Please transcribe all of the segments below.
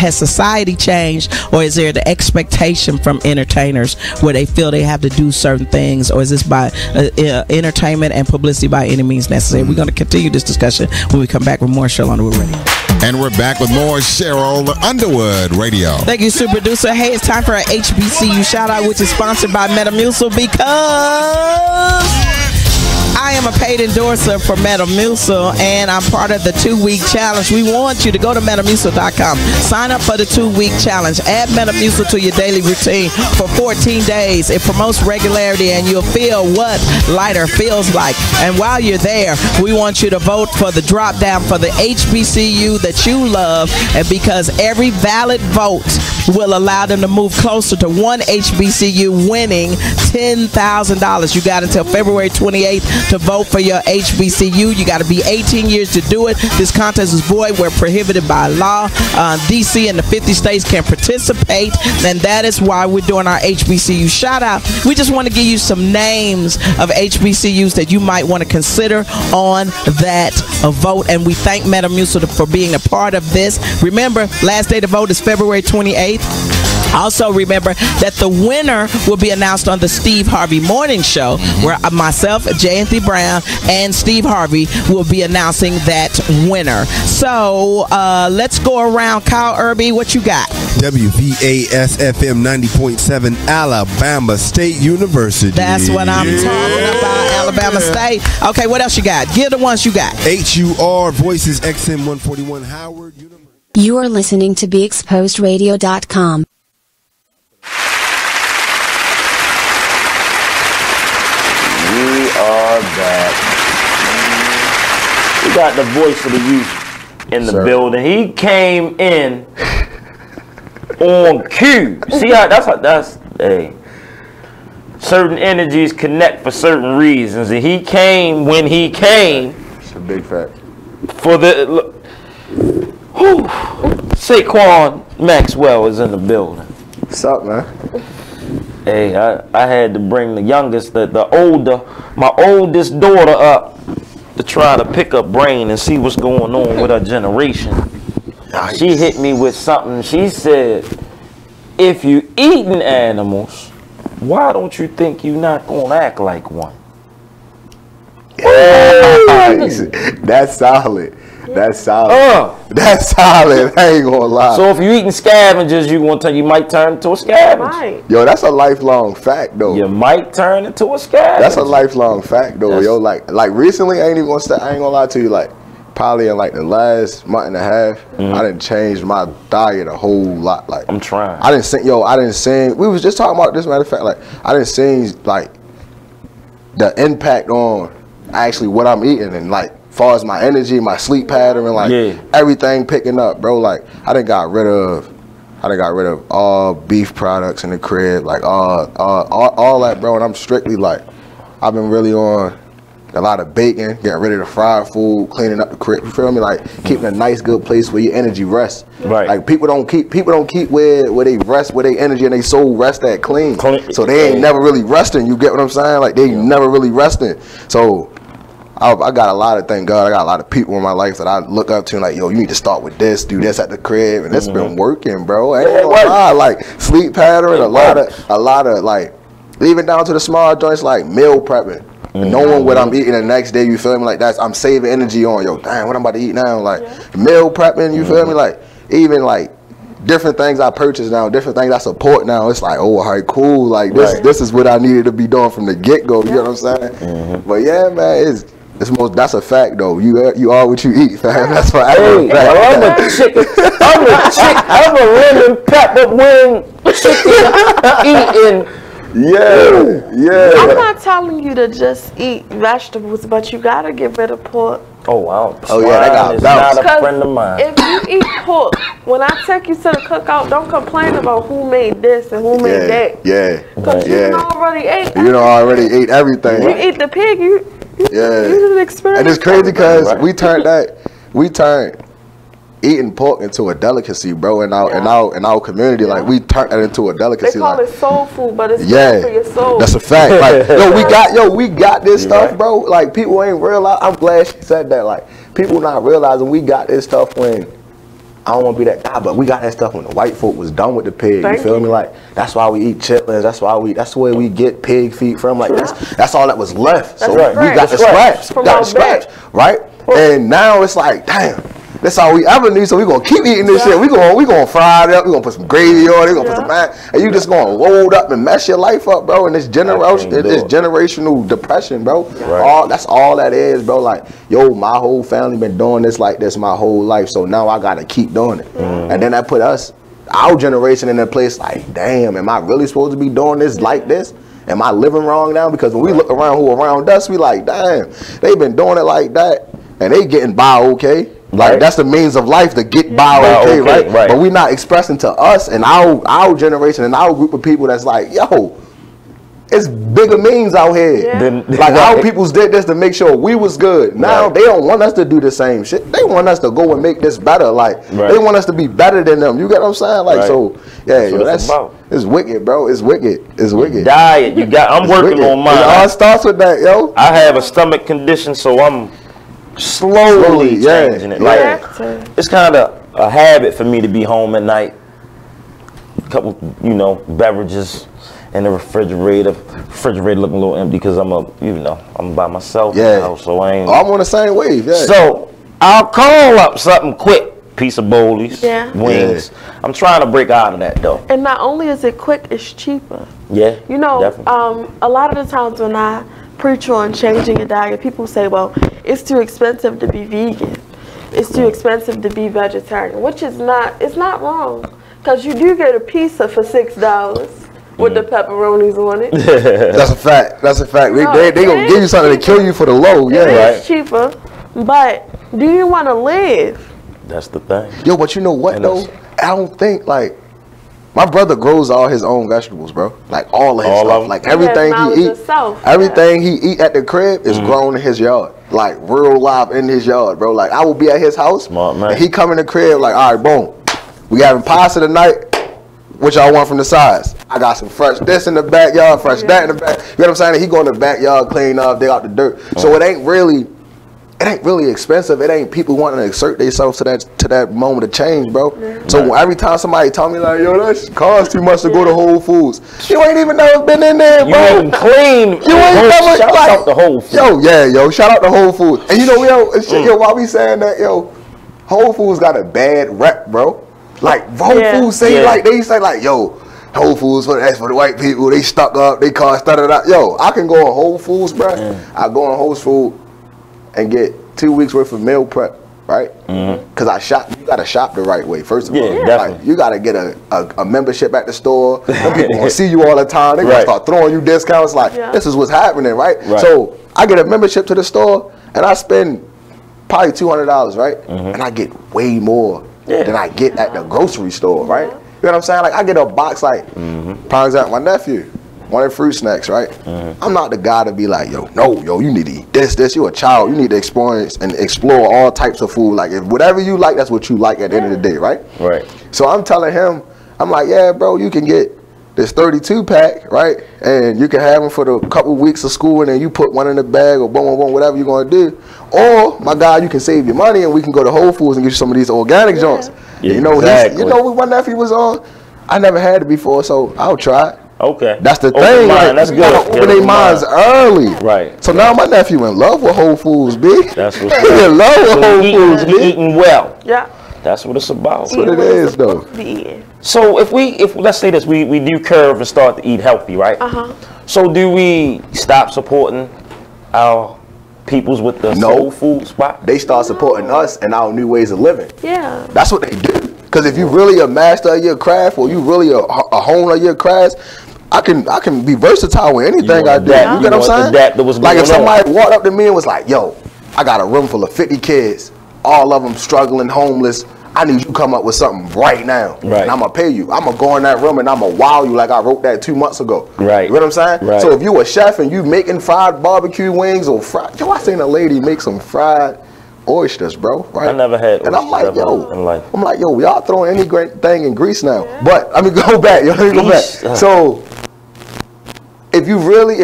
has society changed, or is there the expectation from entertainers where they feel they have to do certain things, or is this by entertainment and publicity by any means necessary? We're going to continue this discussion when we come back with more Cheryl Underwood Radio. And we're back with more Cheryl Underwood Radio. Thank you, super producer. Hey, it's time for our HBCU shout out, which is sponsored by Metamucil, because I am a paid endorser for Metamucil, and I'm part of the 2-week challenge. We want you to go to Metamucil.com. Sign up for the 2-week challenge. Add Metamucil to your daily routine for 14 days. It promotes regularity, and you'll feel what lighter feels like. And while you're there, we want you to vote for the drop down for the HBCU that you love, and because every valid vote will allow them to move closer to one HBCU winning $10,000. You got until February 28th to vote for your HBCU. You got to be 18 years to do it. This contest is void where prohibited by law. DC and the 50 states can participate, and that is why we're doing our HBCU shout out. We just want to give you some names of HBCUs that you might want to consider on that vote, and we thank Metamucil for being a part of this. Remember, last day to vote is February 28th. Also remember that the winner will be announced on the Steve Harvey Morning Show, where myself, J. Anthony Brown, and Steve Harvey will be announcing that winner. So let's go around. Kyle Irby, what you got? WVAS-FM 90.7 Alabama State University. That's what I'm talking about, Alabama State. Okay, what else you got? Give the ones you got. HUR Voices XM 141 Howard University. You are listening to BeExposedRadio.com. We are back. We got the voice of the youth in the building. He came in on cue. See how that's hey. Certain energies connect for certain reasons, and he came when he came. It's a big fact. For the Saquan Maxwell is in the building. What's up, man? Hey, I had to bring the youngest, my oldest daughter up to try to pick up brain and see what's going on with her generation. Nice. She hit me with something. She said, if you eating animals, why don't you think you're not going to act like one? That's solid. That's solid. That's solid. I ain't gonna lie. So if you're eating scavengers, you might turn into a scavenger. Right. Yo, that's a lifelong fact, though. You might turn into a scavenger. That's a lifelong fact, though. Yo, like recently, I ain't gonna lie to you. Like probably in like the last month and a half, I done changed my diet a whole lot. Like I'm trying. I didn't sing. We was just talking about this. Matter of fact, like I didn't sing like the impact on actually what I'm eating and like. Far as my energy, my sleep pattern, and like everything picking up, bro. Like I done got rid of all beef products in the crib, like all that, bro. And I'm strictly like, I've been really on a lot of bacon, getting rid of the fried food, cleaning up the crib. You feel me? Like keeping a nice, good place where your energy rests. Right. Like people don't keep where they rest, where they energy and they soul rest at clean. So they ain't never really resting. You get what I'm saying? Like they never really resting. So. I got a lot of, thank God, I got a lot of people in my life that I look up to and like, yo, you need to start with this, do this at the crib, and it's been working, bro. I ain't gonna lie, like sleep pattern, a lot of like, even down to the small joints like meal prepping, knowing what I'm eating the next day. You feel me? Like I'm saving energy on, yo, damn, what I'm about to eat now, like meal prepping. You feel me? Like even like different things I purchase now, different things I support now. It's like, oh, all right, cool. Like this is what I needed to be doing from the get go. You know what I'm saying? But yeah, man, that's a fact though. You are what you eat, fam. That's what I'm a chicken. I'm a lemon pepper wing chicken eating. Yeah. I'm not telling you to just eat vegetables, but you gotta get rid of pork. Oh wow. That got not a friend of mine. If you eat pork, when I take you to the cookout, don't complain about who made this and who made that. Because you already ate everything. You already ate everything. You eat the pig, you didn't experience. And it's crazy because we turned eating pork into a delicacy, bro, in our community. Like we turned that into a delicacy. They call it soul food, but it's good for your soul. That's a fact. Like we got this stuff, bro. Like people ain't realize. I'm glad she said that. Like people not realizing we got this stuff when I don't want to be that guy, but we got that stuff when the white folk was done with the pig. You feel me? Like, that's why we eat chitlins. That's where we get pig feet from. Like, that's all that was left. So we got the scraps. Right? And now it's like, damn, that's all we ever need. So we gonna keep eating this shit. We gonna fry it up. We gonna put some gravy on it. We gonna put some and you just gonna load up and mess your life up, bro. And it's generational depression, bro. That's all that is, bro. Like, yo, my whole family been doing this like this my whole life. So now I gotta keep doing it. And then that put our generation in a place like, damn, am I really supposed to be doing this like this? Am I living wrong now? Because when we look around who around us, we like, damn, they been doing it like that, and they getting by okay. Like, that's the means of life to get by okay, right? But we not expressing to us and our generation and our group of people that's like, yo, it's bigger means out here. Like, our peoples did this to make sure we was good. Now they don't want us to do the same shit. They want us to go and make this better. Like, they want us to be better than them. You get what I'm saying? Like, so yeah, that's it's wicked, bro. It's wicked. It's wicked. Diet, I'm working on mine. It all starts with that, yo. I have a stomach condition, so I'm slowly changing it. Like, it's kind of a habit for me to be home at night. A couple, beverages in the refrigerator. Refrigerator looking a little empty because I'm by myself now, so I ain't. I'm on the same wave. So I'll call up something quick. Piece of bowlies, wings. I'm trying to break out of that though. And not only is it quick, it's cheaper. Yeah. A lot of the times when I preach on changing your diet, people say, well, it's too expensive to be vegan. It's too expensive to be vegetarian, which is not, it's not wrong. Because you do get a pizza for $6 with the pepperonis on it. That's a fact. That's a fact. They gonna give you something to kill you for the low. It's cheaper. But do you want to live? That's the thing. Yo, but you know what though? I don't think, like, my brother grows all his own vegetables, bro. Like, all of his stuff. Like, everything he eat at the crib is grown in his yard. Like, real live in his yard, bro. Like, I will be at his house, and he come in the crib like, all right, boom, we having pasta tonight. What y'all want from the sides? I got some fresh this in the backyard, fresh that in the back. You know what I'm saying? He go in the backyard, clean up, dig out the dirt. So it ain't really expensive. It ain't people wanting to exert themselves to that moment of change, bro. So every time somebody tell me like, yo, that costs too much to go to Whole Foods, you ain't even never been in there, bro. You ain't clean. You ain't never shout out the Whole Foods. Yo, shout out to Whole Foods. And yo, while we saying that, yo, Whole Foods got a bad rep, bro. Like, Whole Foods say they say like, yo, Whole Foods that's for the white people. They stuck up. They cost that. Yo, I can go on Whole Foods, bro. I go on Whole Foods and get 2 weeks worth of meal prep, right? Because you gotta shop the right way. First of all, like, you gotta get a membership at the store. People gonna see you all the time. They gonna start throwing you discounts. Like, this is what's happening, right? So I get a membership to the store and I spend probably $200, right? And I get way more than I get at the grocery store, right? You know what I'm saying? Like, I get a box, like, for example, my nephew wanted fruit snacks, right? I'm not the guy to be like, yo, you need to eat this. You a child. You need to experience and explore all types of food. Like, if whatever you like, that's what you like at the end of the day, right? Right. So I'm telling him, I'm like, yeah, bro, you can get this 32 pack, right? And you can have them for the couple weeks of school, and then you put one in the bag or boom, whatever you're gonna do. Or, my God, you can save your money and we can go to Whole Foods and get you some of these organic joints. You know what my nephew was on? I never had it before, so I'll try it. Okay. That's the thing. Like, that's good. Open their minds early. Right. So now my nephew in love with Whole Foods, B. That's what's he in love with Whole Foods, B. Eating well. Yeah. That's what it's about. That's what it is, though. So if let's say this, we do curve and start to eat healthy, right? So do we stop supporting our peoples with the soul food spot? They start supporting us and our new ways of living. Yeah. That's what they do. Because if you really a master of your craft, or you really a hone of your craft, I can be versatile with anything I do. You get what I'm saying? Like, if somebody walked up to me and was like, yo, I got a room full of 50 kids, all of them struggling, homeless. I need you to come up with something right now. Right. And I'm going to pay you. I'm going to go in that room and I'm going to wow you like I wrote that 2 months ago. Right. You know what I'm saying? Right. So if you a chef and you making fried barbecue wings or fried, yo, I seen a lady make some fried oysters, bro. Right. I never had oysters. And I'm like, yo, in life. Y'all throwing any great thing in grease now. Yeah. But I mean, go back. Let me go back. So if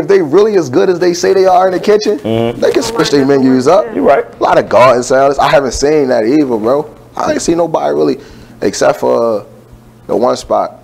they really as good as they say they are in the kitchen, they can switch their menus up. You're right. A lot of garden salads. I haven't seen that either, bro. I ain't seen nobody really. except for the one spot,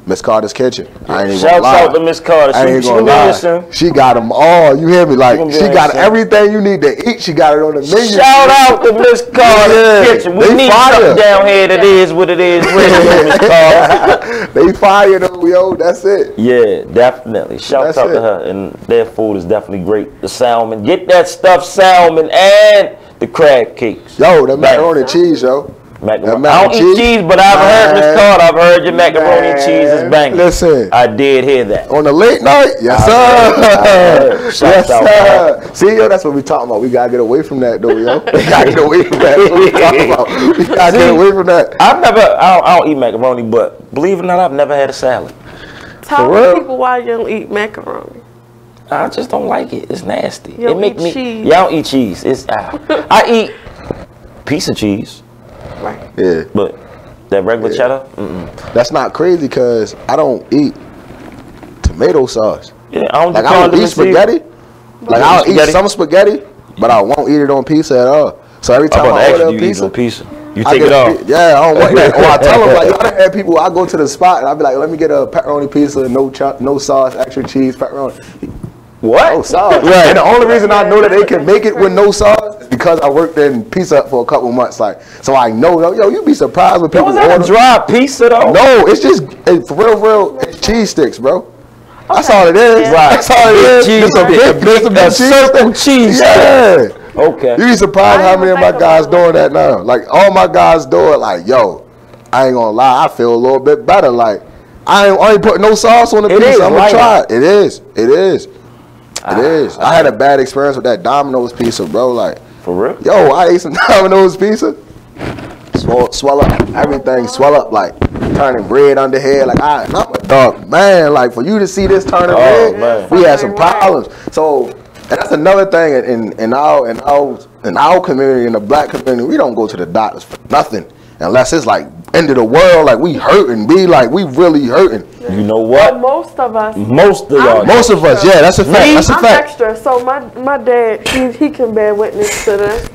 Miss Carter's Kitchen. I ain't even Shout gonna lie. out to Miss Carter. I ain't She gonna gonna be lie. here soon. She got them all. You hear me? Like gonna be she here got soon. everything you need to eat. She got it on the menu. Shout out to Miss Carter's Yeah, Kitchen. We they need fire. something down here that is what it is. Miss Carter. They fire though, yo. That's it. Yeah, definitely. Shout That's out to it. her, and their food is definitely great. The salmon, get that stuffed salmon and the crab cakes. Yo, the macaroni and cheese, yo. Macaroni. I don't eat cheese, but I've heard Miss Carter. I've heard your macaroni and cheese is banging. Listen, I did hear that. on the late night, yes sir. Yes sir. See, yo, that's what we talking about. We gotta get away from that, though, yo. We gotta get away from that. That's what we talking about. We gotta get away from that. I don't eat macaroni, but believe it or not, I've never had a salad. Tell people why you don't eat macaroni. I just don't like it. It's nasty. You don't eat cheese. Yeah, I don't eat cheese. I eat piece of cheese. Right. Yeah, But that regular cheddar, that's not crazy because I don't eat tomato sauce. yeah, I don't Like do I don't eat condiments either. spaghetti. Like I'll eat Spaghetti? some spaghetti, but I won't eat it on pizza at all. So every I'm time about I to order ask a you, you eat pizza, on pizza. You I take get it a off. Yeah, I don't want that. Or I tell them, like, I done had people, I go to the spot and I be like, let me get a pepperoni pizza, no sauce, extra cheese, pepperoni. What? No sauce. Right. And the only reason I know that they can make it with no sauce is because I worked in Pizza Hut for a couple months. Like, so I know, yo, you'd be surprised when people Was that a order. dry pizza though? No, it's just, for real, it's cheese sticks, bro. That's all it is. Yeah. That's all it is. Cheese Just a stick. big A circle cheese stick. Yeah. Okay. You be surprised I how ain't many of gonna my think guys about it doing that now. Like all my guys do it. Like, yo, I ain't gonna lie, I feel a little bit better. Like I ain't putting no sauce on the It pizza. is I'm gonna lighter. try it. It is. It is. It is. I had a bad experience with that Domino's pizza, bro. Like, For real? yo, I ate some Domino's pizza. Swell up, everything swell up, like turning red under here. Like I'm a dog, man. Like for you to see this turning red, man. we had some problems. So and that's another thing in our community, in the black community, we don't go to the doctors for nothing unless it's like end of the world. Like we hurting, we really hurting. You know Well, what? most of us. Most of y'all. Most of us, yeah, that's a fact. That's a I'm fact. extra, so my dad, he can bear witness to this.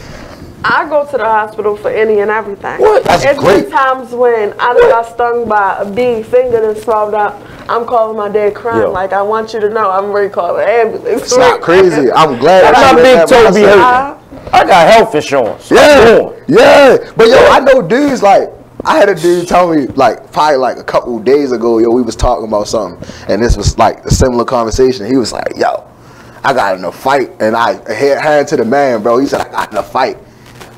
I go to the hospital for any and everything. What? That's It's great. been times when I done got stung by a bee, finger and swelled up. I'm calling my dad crying, Yo. like, I want you to know I'm ready to call an ambulance. It's not crazy. I'm glad That's that my you big let toe that be myself. hurting. I got health insurance. Yeah, yeah. But yo, I know dudes like I had a dude tell me like probably like a couple days ago, yo, we was talking about something, and this was like a similar conversation. He was like, yo, I got in a fight, and I hand to the man, bro. He said I got in a fight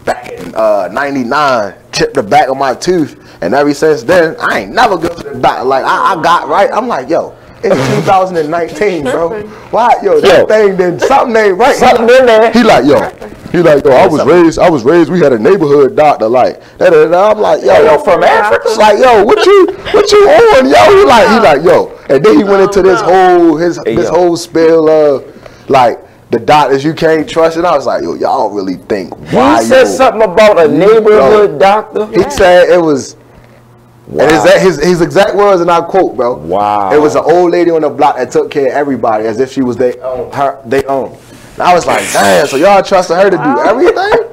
back in '99, chipped the back of my tooth, and ever since then I ain't never go to the doctor. Like I got right. I'm like, yo. It's 2019, bro. Why, yo, that thing then something ain't right. Something in there. He like, yo, I was raised. We had a neighborhood doctor, like, I'm like, yo, from Africa? It's like, yo, what you on, yo? He like, yo, and then he went into this whole spill of like the doctors you can't trust, and I was like, yo, y'all don't really think why. He said something about a neighborhood doctor. He said it was. Wow. And his exact words, and I quote, bro. Wow. It was an old lady on the block that took care of everybody as if she was they own. And I was like, damn, so y'all trusted her to do everything?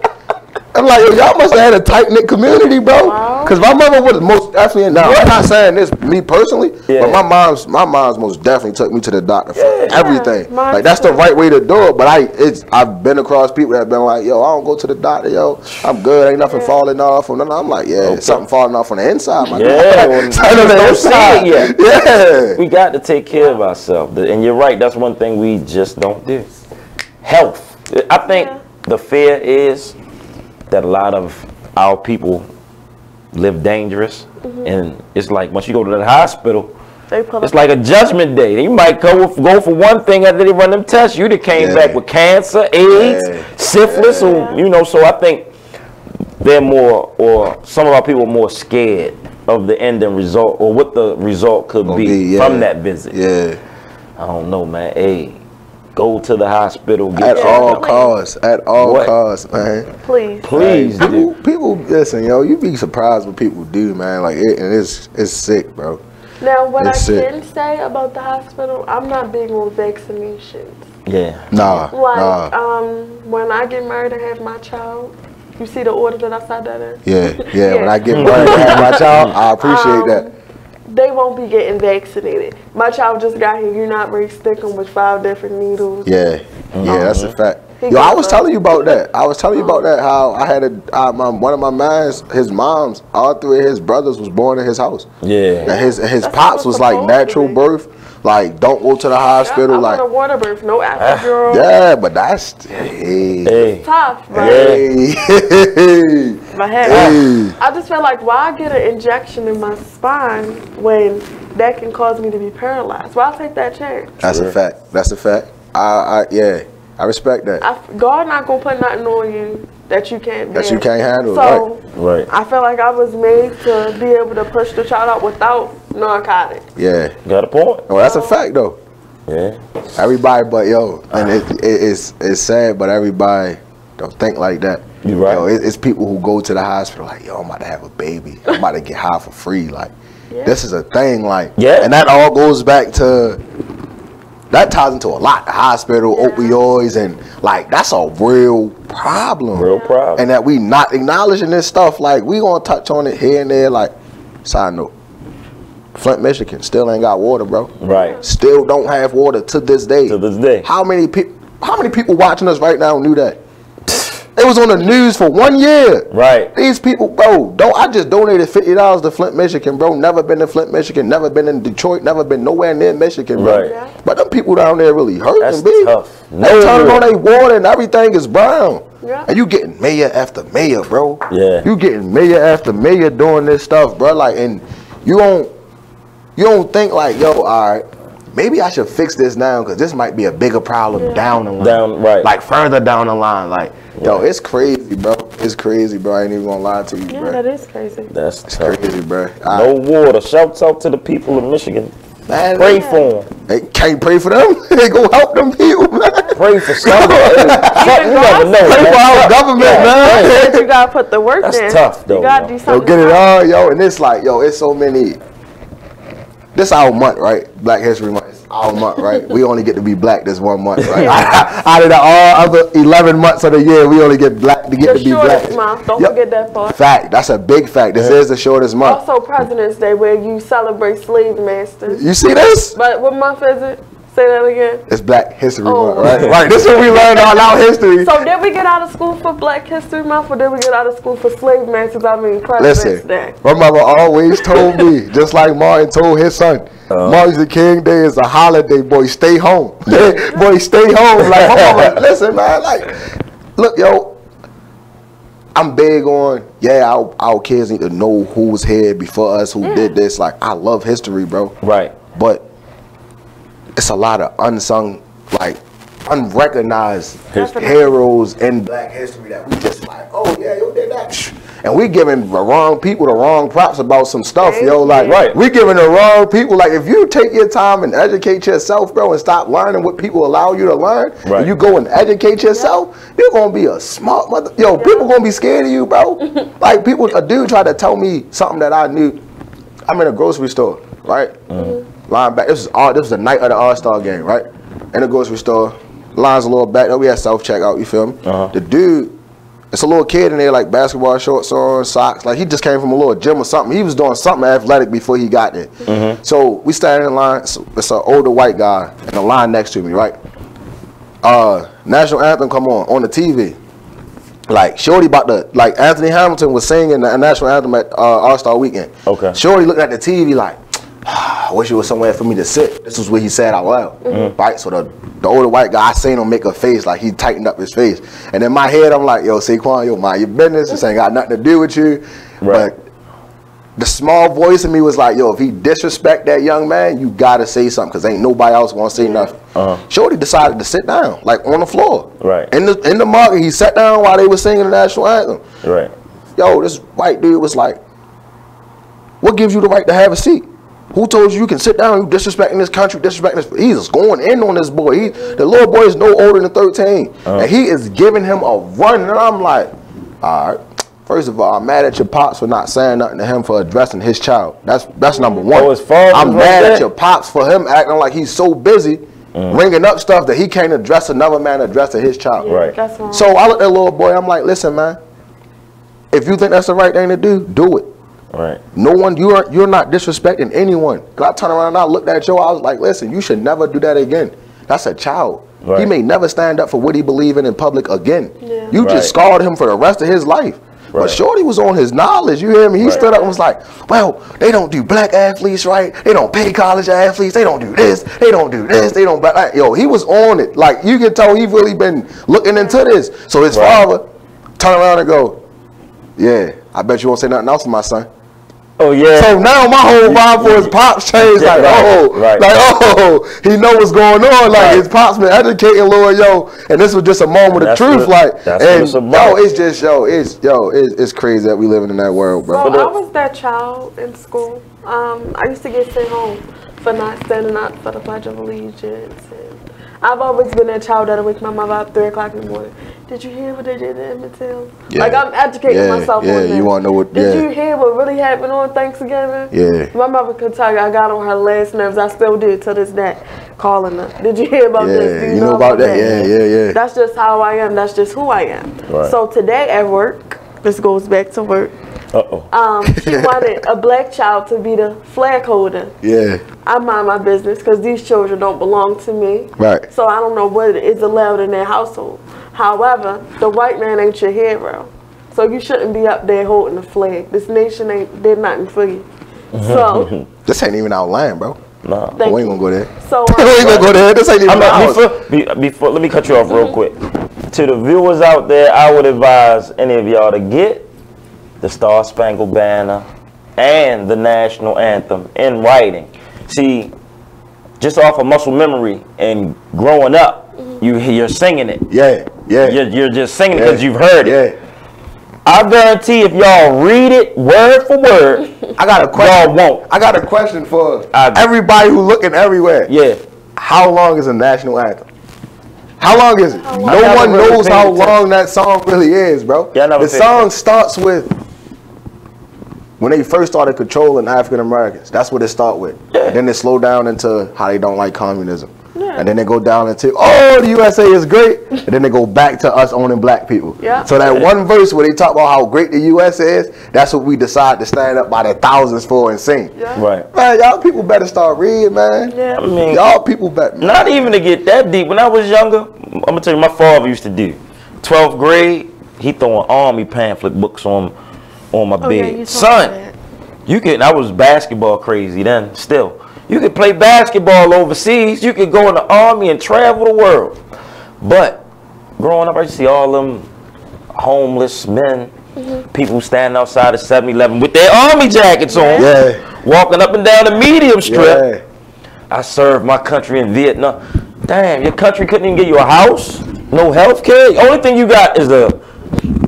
I'm like, yo, y'all must have had a tight-knit community, bro. Because my mother was most definitely, now I'm not saying this me personally, but my mom's most definitely took me to the doctor for everything. Like that's the right way to do it. But I've been across people that have been like, yo, I don't go to the doctor, yo. I'm good, ain't nothing falling off. And I'm like, yeah, something falling off on the inside, my Yeah, something on the don't inside. see it yet. Yeah. We got to take care of ourselves. And you're right, that's one thing we just don't do. Health. I think the fear is that a lot of our people live dangerous. And it's like once you go to the hospital, it's like a judgment day. You might go for one thing after they run them tests. You done came back with cancer, AIDS, syphilis, or, you know, so I think they're more, or some of our people are more scared of the ending result or what the result could be from that visit. Yeah. I don't know, man. Hey, go to the hospital. At all costs. At all costs, man. Please. Please do. People, listen, yo, you be surprised what people do, man. Like, and it's sick, bro. Now, what It's I sick. can say about the hospital, I'm not big on vaccinations. Yeah. Nah. Like, when I get married and have my child, You see the order that I said that in? Yeah. When I get married and have my child, I appreciate that. They won't be getting vaccinated. My child just got here. You're not ready to stick them with 5 different needles. Yeah, that's a fact. Yo, I was telling you about that. How I had one of my mans, his moms, all 3 of his brothers was born in his house. Yeah. And his pops was like natural birth. Like, don't go to the hospital. I'm like on a water birth, no epidural. Yeah, but that's it's tough, right? My head. I just feel like, why get an injection in my spine when that can cause me to be paralyzed? Why take that chance? That's a fact. That's a fact. I respect that. God not gonna put nothing on you that you can't you can't handle. So I feel like I was made to be able to push the child out without narcotics. Yeah, got a point. Well, that's a fact though. Yeah, everybody, but and it's sad, but everybody don't think like that. You right. It's people who go to the hospital like, I'm about to have a baby. I'm about to get high for free. Like, this is a thing. Like, and that all goes back to. That ties into a lot. The hospital, opioids, and like that's a real problem. And that we not acknowledging this stuff. Like, we gonna touch on it here and there. Like, side note, Flint, Michigan still ain't got water, bro. Right. Still don't have water to this day. To this day. How many people watching us right now knew that? It was on the news for 1 year. Right. These people, bro, I just donated $50 to Flint, Michigan, bro. Never been to Flint, Michigan. Never been in Detroit. Never been nowhere near Michigan, bro. Right. Yeah. But them people down there really hurting, That's B. tough. They turning on their water and everything is brown. Yeah. And you getting mayor after mayor, bro. Yeah. You getting mayor after mayor doing this stuff, bro. Like, and you don't think like, all right, maybe I should fix this now because this might be a bigger problem down the line. Like further down the line. Like, yo, it's crazy, bro. It's crazy, bro. I ain't even gonna lie to you, bro. Yeah, that is crazy. That's crazy, bro. No water. Shouts out to the people of Michigan. Man, pray for them. They can't pray for them. They go help them people, man. Pray for somebody. You never know. Pray for our government, man. You gotta put the work in. That's tough, though. You gotta do something. Get it all, and it's like, it's so many. This our month, right? Black History Month. It's our month, right? We only get to be black this 1 month, right? Out of the all other 11 months of the year, we only get to be black. Month. Don't forget that part. Fact. That's a big fact. This is the shortest month. Also President's Day, where you celebrate slave masters. You see this? But what month is it? Say that again. It's Black History Month, right? Right. This is what we learned all our history. So did we get out of school for Black History Month, or did we get out of school for slave masters? I mean, President's Day. My mother always told me, just like Martin told his son, Martin Luther King Day is a holiday, boy. Stay home. Boy, stay home. Like, my mama, listen, man. Like, look, I'm big on, our kids need to know who was here before us, who did this. Like, I love history, bro. Right. But it's a lot of unsung, like, unrecognized heroes in Black history that we just like, you did that. And we giving the wrong people the wrong props about some stuff, Like, we giving the wrong people, like, if you take your time and educate yourself, bro, and stop learning what people allow you to learn, and you go and educate yourself, you're going to be a smart mother. People going to be scared of you, bro. Like, a dude tried to tell me something that I knew. I'm in a grocery store, right? Line back. This was the night of the All-Star game, right? In the grocery store. Line's a little back. We had self-checkout, you feel me? The dude, it's a little kid in there, like basketball shorts on, socks. Like, he just came from a little gym or something. He was doing something athletic before he got there. So we standing in line. It's an older white guy in the line next to me, right? National anthem come on the TV. Like, Shorty about to, like, Anthony Hamilton was singing the national anthem at All-Star Weekend. Okay. Shorty looked at the TV like, I wish it was somewhere for me to sit. This was what he said out loud. Right? So the older white guy, I seen him make a face, like he tightened up his face. And in my head, I'm like, Saquan, mind your business. This ain't got nothing to do with you. Right. But the small voice in me was like, if he disrespect that young man, you gotta say something, because ain't nobody else gonna say nothing. Shorty decided to sit down, like on the floor. Right. In the market, he sat down while they were singing the national anthem. Right. This white dude was like, what gives you the right to have a seat? Who told you can sit down? You disrespecting this country, disrespecting this. He's just going in on this boy. The little boy is no older than 13. And he is giving him a run. And I'm like, all right. First of all, I'm mad at your pops for not saying nothing to him for addressing his child. That's number one. I'm mad at your pops for him acting like he's so busy bringing up stuff that he can't address another man addressing his child. Right. So I looked at the little boy. I'm like, listen, man. If you think that's the right thing to do, do it. Right. No one, you're not disrespecting anyone. Cause I turned around and I looked at Joe, I was like, listen, you should never do that again. That's a child. Right. He may never stand up for what he believe in public again. Yeah. You just scarred him for the rest of his life. Right. But Shorty was on his knowledge, you hear me? He stood up and was like, well, they don't do black athletes right. They don't pay college athletes. They don't do this. They don't do this. They don't. Yo, he was on it. Like, you can tell he really been looking into this. So his father turned around and go, yeah, I bet you won't say nothing else to my son. Oh yeah. So now my whole vibe for his pops changed. Like, he know what's going on. Like his pops been educating Lord, yo, and this was just a moment of truth. It's crazy that we living in that world, bro. Well, I was that child in school. I used to get sent home for not standing up for the Pledge of Allegiance. And I've always been that child that'll wake my mother up 3 o'clock in the morning. Did you hear what they did to Emmett Till? Yeah. Like, I'm educating myself on that. You want to know what? Did you hear what really happened on Thanksgiving? Yeah. My mother could tell you I got on her last nerves. I still do to this day. Calling her. Did you hear about this? Do you know about that? Yeah. That's just how I am. That's just who I am. Right. So today at work, this goes back to work. She wanted a black child to be the flag holder. Yeah. I mind my business because these children don't belong to me. Right. So I don't know what is allowed in their household. However, the white man ain't your hero. So you shouldn't be up there holding the flag. This nation did nothing for you. So this ain't even our land, bro. No. We ain't gonna go there. So we ain't gonna go there. This ain't even before, let me cut you off real quick. To the viewers out there, I would advise any of y'all to get the Star Spangled Banner and the National Anthem in writing. See, just off of muscle memory and growing up, you're singing it. You're just singing it because you've heard it. I guarantee if y'all read it word for word, I got a question. Y'all won't. I got a question for everybody who looking everywhere. Yeah. How long is a national anthem? How long is it? No one knows how long that song really is, bro. The song starts with when they first started controlling African Americans. That's what it starts with. And then they slow down into how they don't like communism. And then they go down into, oh, the USA is great. And then they go back to us owning black people. So that one verse where they talk about how great the USA is, that's what we decide to stand up by the thousands for and sing. Right. Man, y'all people better start reading, man. I mean, y'all people better. Not even to get that deep. When I was younger, I'm going to tell you, my father used to do. 12th grade, he throwing army pamphlet books on my bed. Son, you can, I was basketball crazy then, still. You could play basketball overseas. You could go in the army and travel the world. But growing up, I used to see all them homeless men, people standing outside of 7-Eleven with their army jackets on, walking up and down the medium strip. I served my country in Vietnam. Damn, your country couldn't even give you a house, no health care. The only thing you got is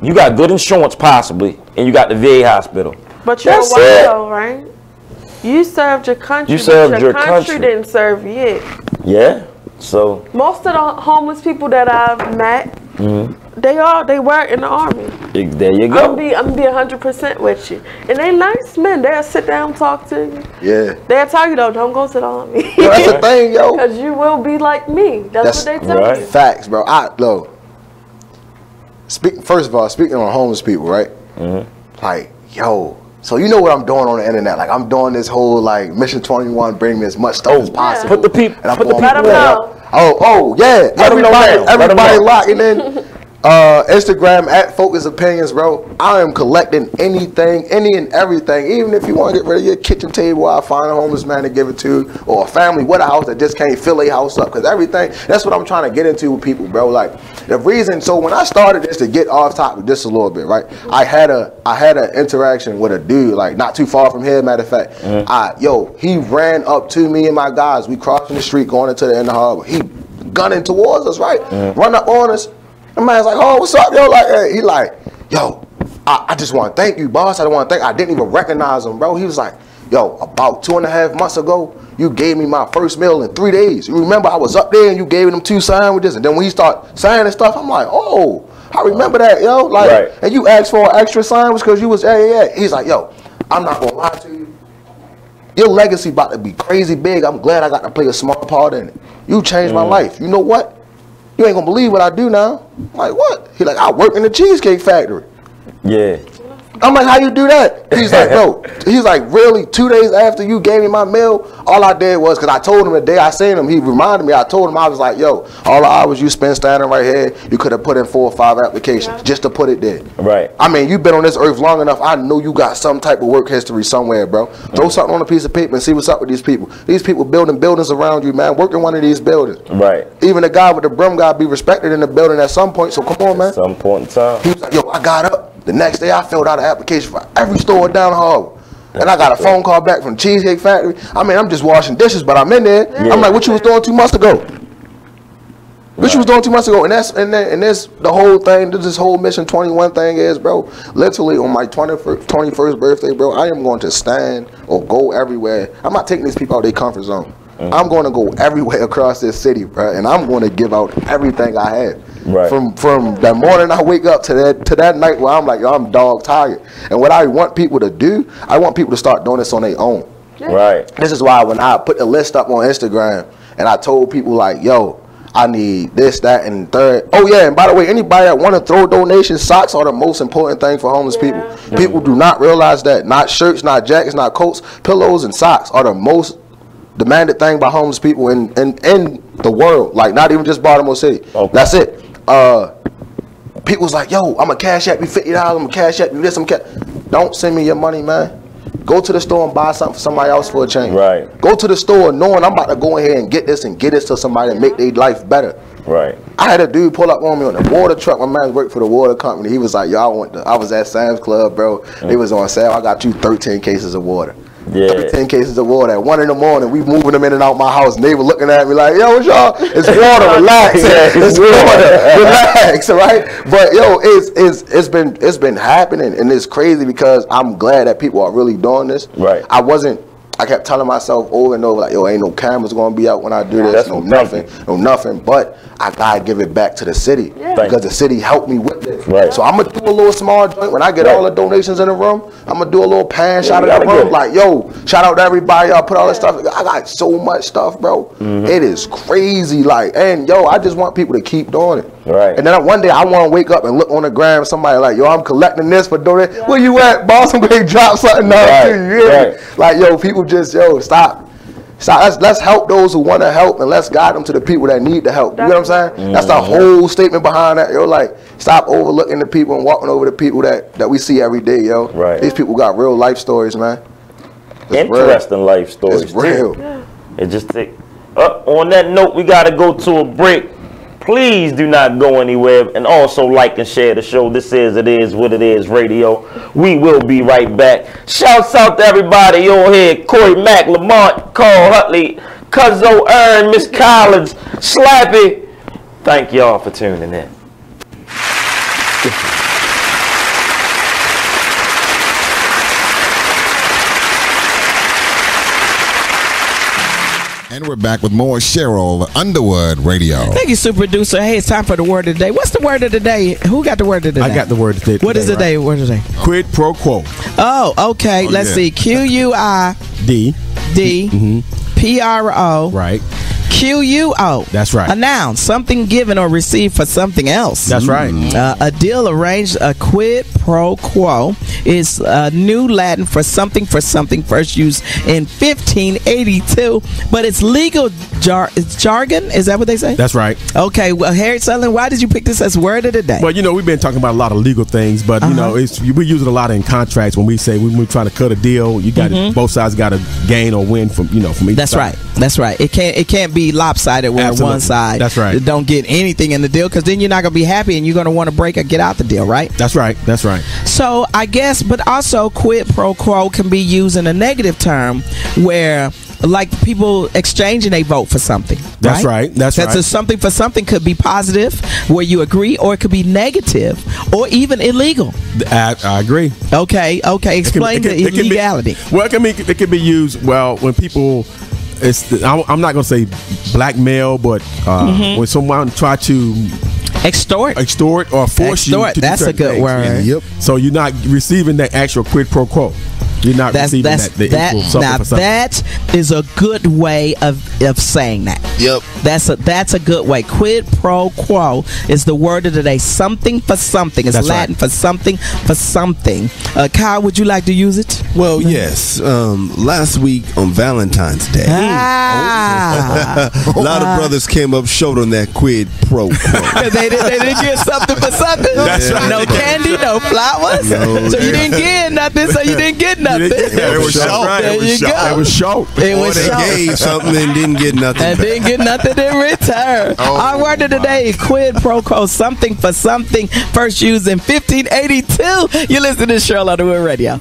you got good insurance possibly, and you got the VA hospital. But you're white though, right? You served your country. You served your country didn't serve you. Yeah. So most of the homeless people that I've met, they were in the army. There you go. I'm be 100% with you. And they nice men. They'll sit down, talk to you. Yeah. They'll tell you though, don't go to the army. Yo, that's the thing, yo. Because you will be like me. That's what they tell you. Facts, bro. First of all, speaking on homeless people, right? Like, yo. So you know what I'm doing on the internet? Like I'm doing this whole like Mission 21, bring me as much stuff as possible. Put the people. And I'm put the people. Let them know. Oh yeah. Everybody locking in. Instagram at Focus Opinions, bro. I am collecting anything, any and everything. Even if you want to get rid of your kitchen table, I'll find a homeless man to give it to, or a family with a house that just can't fill a house up. Because everything, that's what I'm trying to get into with people, bro. Like the reason, so when I started this, to get off topic just a little bit, right? I had an interaction with a dude, like not too far from here, matter of fact. He ran up to me and my guys. We crossing the street going into the end of the harbor. He gunning towards us, right? Run up on us. The man's like, oh, what's up, yo? Like, hey. He like, yo, I just want to thank you, boss. I didn't even recognize him, bro. He was like, yo, about 2.5 months ago, you gave me my first meal in 3 days. You remember I was up there and you gave him 2 sandwiches, and then when he start saying and stuff, I'm like, oh, I remember that, yo. Like, and you asked for an extra sandwich because you was, He's like, yo, I'm not gonna lie to you. Your legacy about to be crazy big. I'm glad I got to play a small part in it. You changed my life. You know what? You ain't gonna believe what I do now. I'm like, what? He like, I work in the Cheesecake Factory. Yeah. I'm like, how you do that? He's like, no. He's like, really? 2 days after you gave me my meal, all I did was, because I told him the day I seen him, he reminded me, I told him, I was like, yo, all the hours you spent standing right here, you could have put in 4 or 5 applications just to put it there. Right. I mean, you've been on this earth long enough. I know you got some type of work history somewhere, bro. Throw something on a piece of paper and see what's up with these people. These people building buildings around you, man. Work in one of these buildings. Right. Even the guy with the brim gotta be respected in the building at some point. So come on, man. At some point in time. He was like, yo, I got up. The next day, I filled out an application for every store down the hall. And I got a phone call back from the Cheesecake Factory. I mean, I'm just washing dishes, but I'm in there. Yeah. I'm like, what you was doing 2 months ago? What you was doing 2 months ago? And that's the whole thing. This whole Mission 21 thing is, bro. Literally on my 21st birthday, bro, I am going to stand or go everywhere. I'm not taking these people out of their comfort zone. I'm going to go everywhere across this city, bro, and I'm going to give out everything I have. Right. From that morning I wake up to that night where I'm like, yo, I'm dog tired. And what I want people to do, I want people to start doing this on their own. Right. This is why when I put the list up on Instagram and I told people like, yo, I need this, that, and third. Oh yeah, and by the way, anybody that want to throw donations, socks are the most important thing for homeless people. People do not realize that. Not shirts, not jackets, not coats, pillows and socks are the most demanded thing by homeless people in the world. Like not even just Baltimore City. Okay. That's it. People's like, yo, I'm gonna cash app you $50. I'm gonna cash app you this. Don't send me your money, man. Go to the store and buy something for somebody else for a change. Right. Go to the store knowing I'm about to go in here and get this to somebody and make their life better. Right. I had a dude pull up on me on the water truck. My man worked for the water company. He was like, yo, I was at Sam's Club, bro. They was on sale. I got you 13 cases of water. Yeah. 13 cases of water. At 1 in the morning, we moving them in and out my house. And they were looking at me like, yo, what's y'all? It's water, relax. It's water, relax, right? But yo, it's been happening, and it's crazy because I'm glad that people are really doing this. Right. I kept telling myself over and over, like, yo, ain't no cameras gonna be out when I do this. That's no nothing. But I gotta give it back to the city because the city helped me with this. Right. So I'm gonna do a little small joint when I get all the donations in the room. I'm gonna do a little pan shot of that room, like, yo, shout out to everybody. Y'all put all this stuff. I got so much stuff, bro. It is crazy, like, and yo, I just want people to keep doing it. Right. And then one day I want to wake up and look on the gram, somebody like, yo, I'm collecting this for doing it. Where you at, boss? I'm gonna drop something down to you. Yeah. Like, yo, people just, yo, stop. Let's help those who want to help, and let's guide them to the people that need the help. You know what I'm saying? That's the whole statement behind that. Yo, like, stop overlooking the people and walking over the people that we see every day, yo. Right. These people got real life stories, man. Interesting life stories. It's real. It just take. On that note, we gotta go to a break. Please do not go anywhere, and also like and share the show. This is It Is What It Is Radio. We will be right back. Shouts out to everybody on here: Corey Mack, Lamont, Carl Hutley, Cuzzo Earn, Miss Collins, Slappy. Thank y'all for tuning in. And we're back with more Cheryl Underwood Radio. Thank you, super producer. Hey, it's time for the word of the day. What's the word of the day? Who got the word of the day? I got the word of the day. What is the day? Word of the day? Quid pro quo. Oh, okay. Let's see. QUID PRO. Right. QUO. That's right. A noun, something given or received for something else. That's right. A deal arranged, a quid pro quo, is new Latin for something first used in 1582, but it's legal jargon. Is that what they say? That's right. Okay. Well, Harry Sutherland, why did you pick this as word of the day? Well, you know, we've been talking about a lot of legal things, but you know, we use it a lot in contracts when we say we're trying to cut a deal. You got both sides got to gain or win from each side. That's right. That's right. It can't be lopsided where one side don't get anything in the deal, because then you're not going to be happy and you're going to want to break or get out the deal, right? That's right. That's right. So I guess, but also quid pro quo can be used in a negative term where, like, people exchanging a vote for something. That's right. That's right. A something for something could be positive, where you agree, or it could be negative, or even illegal. I agree. Okay. Explain the illegality. It can be used when people. I'm not going to say blackmail, but when someone try to extort or force you to do that's a good things. word. Yep. So you're not receiving that actual quid pro quo. You're not receiving that. Now that is a good way of saying that. Yep. That's a good way. Quid pro quo is the word of the day. Something for something. It's Latin for something for something. Kyle, would you like to use it? Well, yes. Last week on Valentine's Day, a lot of brothers came up short on that quid pro quo. they didn't get something for something. That's right. No candy, no flowers. No, so you didn't get nothing. So you didn't get nothing. It was short. There you go. It was short. It was short. They gave something and didn't get nothing. And didn't get nothing in return. Our word of the day: quid pro quo. Something for something. First used in 1582. You listen to Cheryl on the Wood Radio.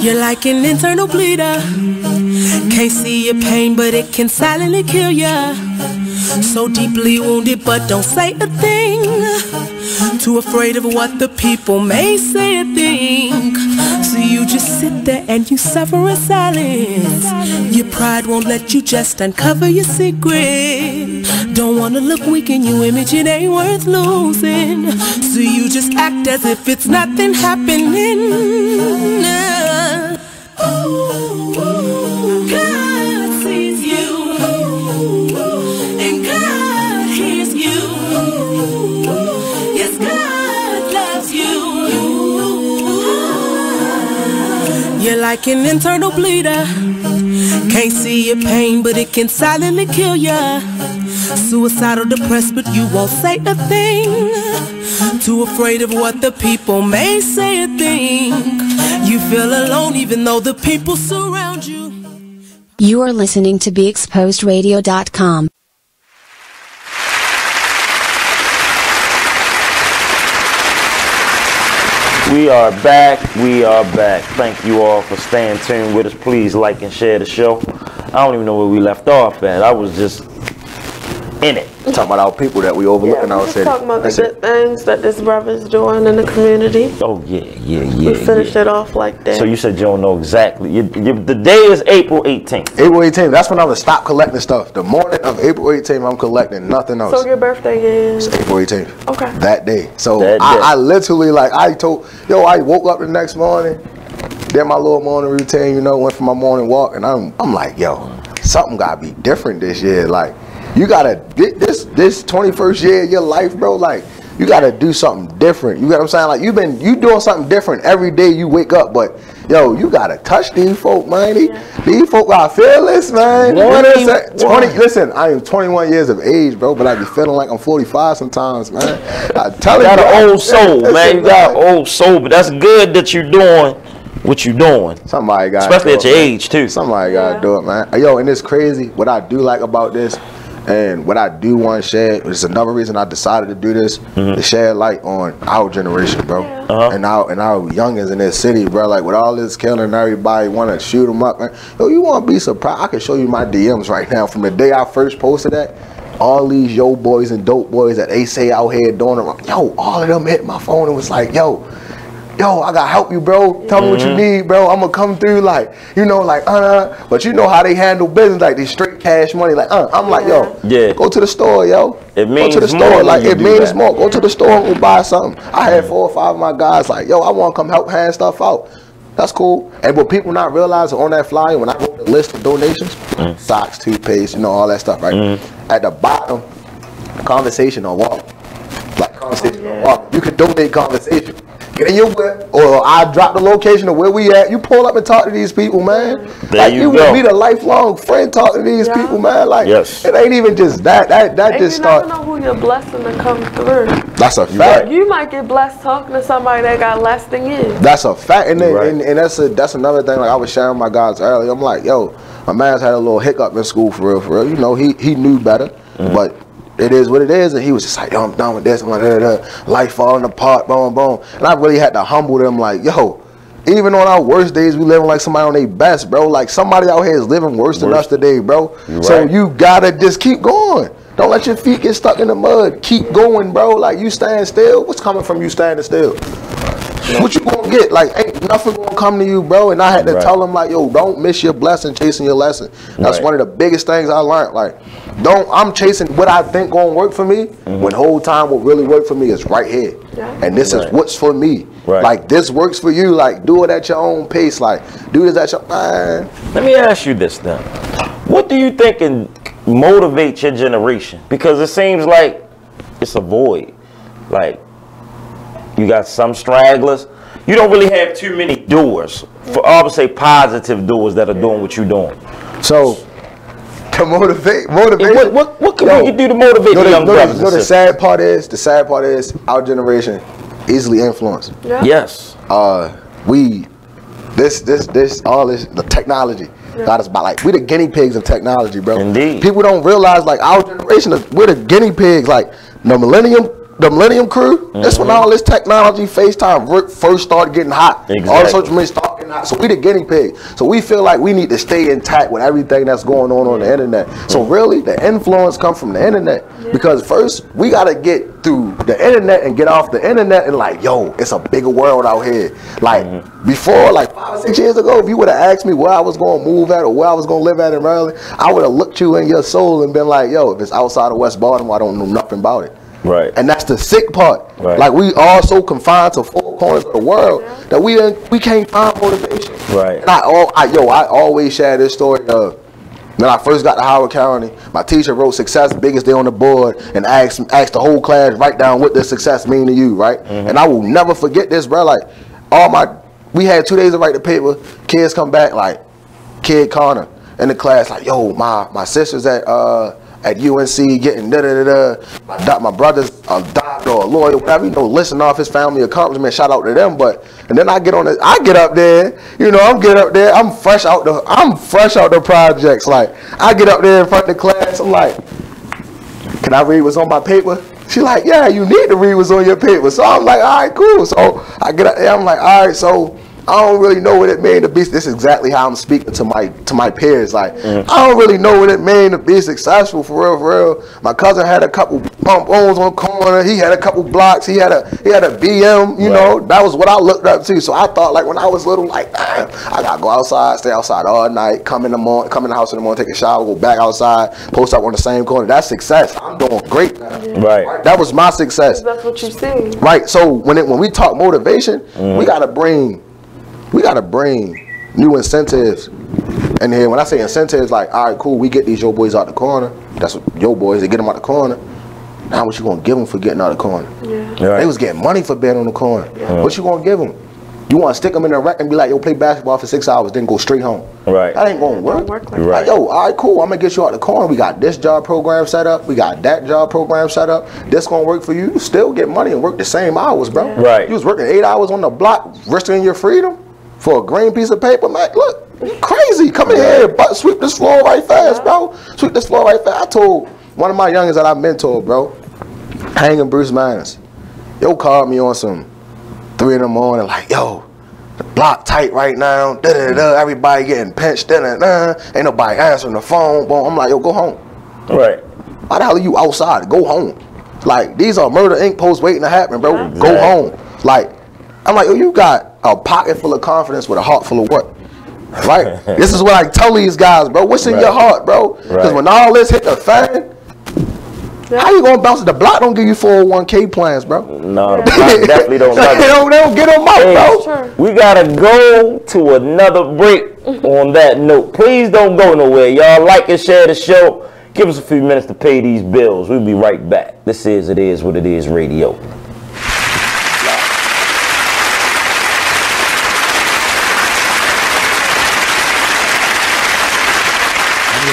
You're like an internal bleeder. Can't see your pain, but it can silently kill ya. So deeply wounded, but don't say a thing. Too afraid of what the people may say or think. So you just sit there and you suffer in silence. Your pride won't let you just uncover your secret. Don't wanna look weak in your image, it ain't worth losing. So you just act as if it's nothing happening. God sees you, and God hears you. Yes, God loves you. You're like an internal bleeder. Can't see your pain, but it can silently kill ya. Suicidal, depressed, but you won't say a thing. Too afraid of what the people may say or think. You feel alone even though the people surround you. You are listening to BeExposedRadio.com. We are back. We are back. Thank you all for staying tuned with us. Please like and share the show. I don't even know where we left off at. I was just in it. Talking about our people that we overlook in our city. Talking about the good things that this brother's doing in the community. Oh, yeah. We finished it off like that. So you said you don't know exactly. The day is April 18th. April 18th. That's when I'm going to stop collecting stuff. The morning of April 18th, I'm collecting nothing else. So your birthday is? It's April 18th. Okay. That day. So that day. I literally, like, I woke up the next morning, did my little morning routine, you know, went for my morning walk, and I'm like, yo, something got to be different this year. Like, you gotta this 21st year of your life, bro. Like, you gotta do something different. You get what I'm saying? Like, you doing something different every day you wake up, but yo, you gotta touch these folk, man. These folk are fearless, man. Listen, I am 21 years of age, bro, but I be feeling like I'm 45 sometimes, man. I tell you, got an old soul, man. You got an old soul, but that's good that you're doing what you doing. Somebody got, especially at your age too. Somebody gotta do it, man. Yo, and it's crazy. What I do like about this, and what I do want to share, is another reason I decided to do this, to shed light on our generation, bro, and our youngins in this city, bro. Like, with all this killing and everybody want to shoot them up, man. Yo, you want to be surprised? I can show you my DMs right now from the day I first posted that. All these yo boys and dope boys that they say out here doing them, yo, all of them hit my phone and was like, yo, I gotta help you, bro. Tell me what you need, bro. I'm gonna come through, like, you know, like, but you know how they handle business, like, these straight cash money, like, I'm like, yo, go to the store, yo. It means go to the store, like, it means more. Go to the store and go buy something. I had 4 or 5 of my guys, like, yo, I wanna come help hand stuff out. That's cool. And what people not realizing on that flyer, when I wrote the list of donations, socks, toothpaste, you know, all that stuff, right? At the bottom, conversation on walk. Like, conversation on walk. You can donate conversation. Get in your whip, or I drop the location of where we at. You pull up and talk to these people, man. Like, you will meet a lifelong friend talking to these people, man. Like, it ain't even just that. That just start. You never know who you're blessing to come through. That's a fact. You might get blessed talking to somebody that got less than you. That's a fact, and then, and that's another thing. Like, I was sharing with my guys earlier. I'm like, yo, my man's had a little hiccup in school for real, for real. You know, he knew better, but it is what it is, and he was just like, yo, I'm done with this, I'm like, life falling apart, boom, boom. And I really had to humble them, like, yo, even on our worst days, we living like somebody on their best, bro. Like somebody out here is living worse than us today, bro. So you gotta just keep going. Don't let your feet get stuck in the mud. Keep going, bro. Like you stand still. What's coming from you standing still? What you gonna get? Like ain't nothing gonna come to you, bro. And I had to tell them like, yo, don't miss your blessing chasing your lesson. That's one of the biggest things I learned. Like, I'm chasing what I think gonna work for me when the whole time what really worked for me is right here. And this is what's for me. Like this works for you. Like do it at your own pace. Like do this at your mind. Let me ask you this then. What do you think can motivate your generation? Because it seems like it's a void. Like you got some stragglers. You don't really have too many doers. I would say positive doers that are doing what you're doing. So to motivate. What can we do to motivate the young brothers? You know the sad part is our generation easily influenced. Yes. The technology got us by, like, we the guinea pigs of technology, bro. Indeed. People don't realize, like, our generation, we're the guinea pigs. Like the Millennium Crew. That's when all this technology, FaceTime first started getting hot. All the social media started getting hot. So we the guinea pig. So we feel like we need to stay intact with everything that's going on the internet. So really, the influence comes from the internet. Because first, we got to get through the internet and get off the internet and like, yo, it's a bigger world out here. Like before, like 5 or 6 years ago, if you would have asked me where I was going to move at or where I was going to live at in Maryland, I would have looked you in your soul and been like, yo, if it's outside of West Baltimore, I don't know nothing about it. Right. And that's the sick part. Like we are so confined to 4 corners of the world that we can't find motivation. Right. And I always share this story of when I first got to Howard County, my teacher wrote success biggest day on the board and asked the whole class, write down what does success mean to you, right? And I will never forget this, bro. Like we had 2 days to write the paper. Kids come back like Kid Connor in the class like, yo, my sister's at UNC getting my brother's a doctor or a lawyer, whatever, listing off his family accomplishments, shout out to them. And then I get up there, I'm fresh out the projects. Like I get up there in front of the class, I'm like, can I read what's on my paper? She like, yeah, you need to read what's on your paper. So I'm like, all right, cool. So I get up there, I'm like, all right, so I don't really know what it means to be. This is exactly how I'm speaking to my peers. Like I don't really know what it means to be successful for real. My cousin had a couple pump owns on the corner. He had a couple blocks. He had a BM. You know, that was what I looked up to. So I thought like when I was little, like I gotta go outside, stay outside all night, come in the house in the morning, take a shower, go back outside, post up on the same corner. That's success. I'm doing great now. Right. That was my success. That's what you see. Right. So when we talk motivation, we gotta bring new incentives in here. When I say incentives, like, all right, cool, we get these yo boys out the corner. That's what yo boys, they get them out the corner. Now what you gonna give them for getting out the corner? They was getting money for being on the corner. What you gonna give them? You want to stick them in the rack and be like, yo, play basketball for 6 hours, then go straight home. Right. That ain't gonna work. Like, yo, all right, cool, I'm gonna get you out the corner. We got this job program set up. We got that job program set up. This gonna work for you. You still get money and work the same hours, bro. Right. You was working 8 hours on the block, risking your freedom for a green piece of paper, man. Look, you crazy. Come in here, but sweep this floor right fast, bro. Sweep this floor right fast. I told one of my youngins that I mentored, bro, hanging Bruce Manners. Yo called me on some 3 in the morning, like, yo, the block tight right now. Everybody getting pinched. Ain't nobody answering the phone. Boom. I'm like, yo, go home. Right. Why the hell are you outside? Go home. Like, these are Murder Inc. posts waiting to happen, bro. Exactly. Go home. Like, I'm like, yo, you got a pocket full of confidence with a heart full of what? Right? This is what I tell these guys, bro. What's in your heart, bro? Because when all this hit the fan, how you gonna bounce it? The block don't give you 401k plans, bro. No, the block definitely don't. They don't get them out, bro. We gotta go to another break on that note. Please don't go nowhere. Y'all like and share the show. Give us a few minutes to pay these bills. We'll be right back. This is It Is What It Is Radio.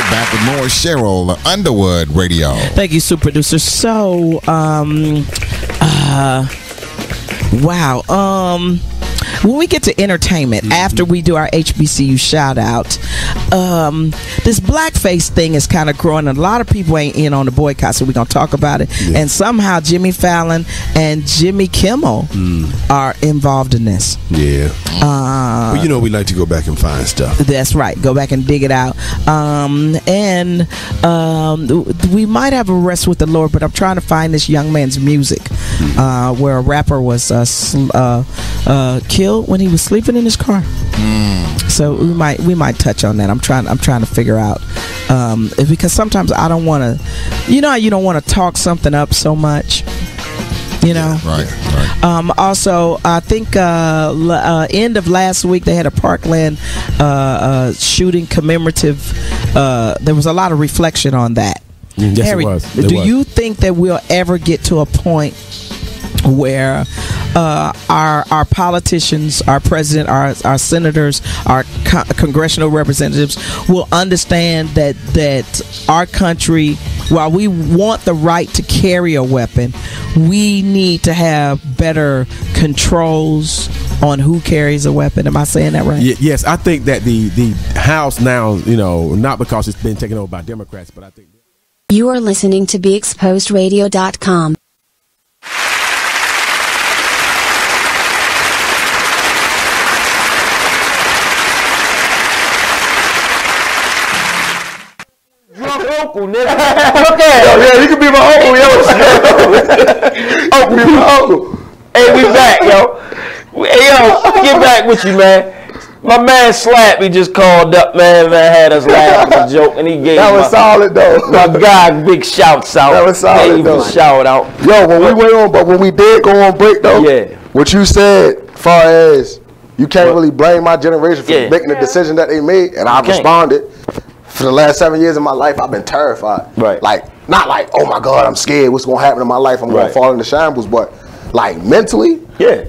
Back with more Cheryl Underwood Radio. Thank you, super producer. So, wow. when we get to entertainment, after we do our HBCU shout out, this blackface thing is kind of growing, and a lot of people ain't in on the boycott, so we're gonna talk about it. And somehow Jimmy Fallon and Jimmy Kimmel are involved in this. Well, you know, we like to go back and find stuff. That's right. Go back and dig it out. And we might have a rest with the Lord, but I'm trying to find this young man's music, where a rapper was killed when he was sleeping in his car. So we might touch on that. I'm trying to figure out, because sometimes I don't want to, you know how you don't want to talk something up so much. You know, right. Also, I think end of last week they had a Parkland shooting commemorative. There was a lot of reflection on that. Yes, Harry, do you think that we'll ever get to a point where our politicians, our president, our senators, our congressional representatives will understand that our country, while we want the right to carry a weapon, we need to have better controls on who carries a weapon? Am I saying that right? Yes, I think that the House now, you know, not because it's been taken over by Democrats, but I think You are listening to BeExposedRadio.com. Uncle, nigga. Okay. Yo, yeah, you can be my uncle, yo. Uncle, be my uncle. Hey, we back, yo. Hey, yo, get back with you, man. My man Slappy just called up, man, had us laughing at a joke, and he gave that was solid though. My guy, big shouts out. That was solid though. Shout out. Yo, when we went on, but when we did go on break though, what you said, far as you can't really blame my generation for making the decision that they made, and I responded. For the last 7 years of my life, I've been terrified. Right. Like, not like, oh my God, I'm scared. What's gonna happen in my life? I'm gonna fall into shambles. But like mentally,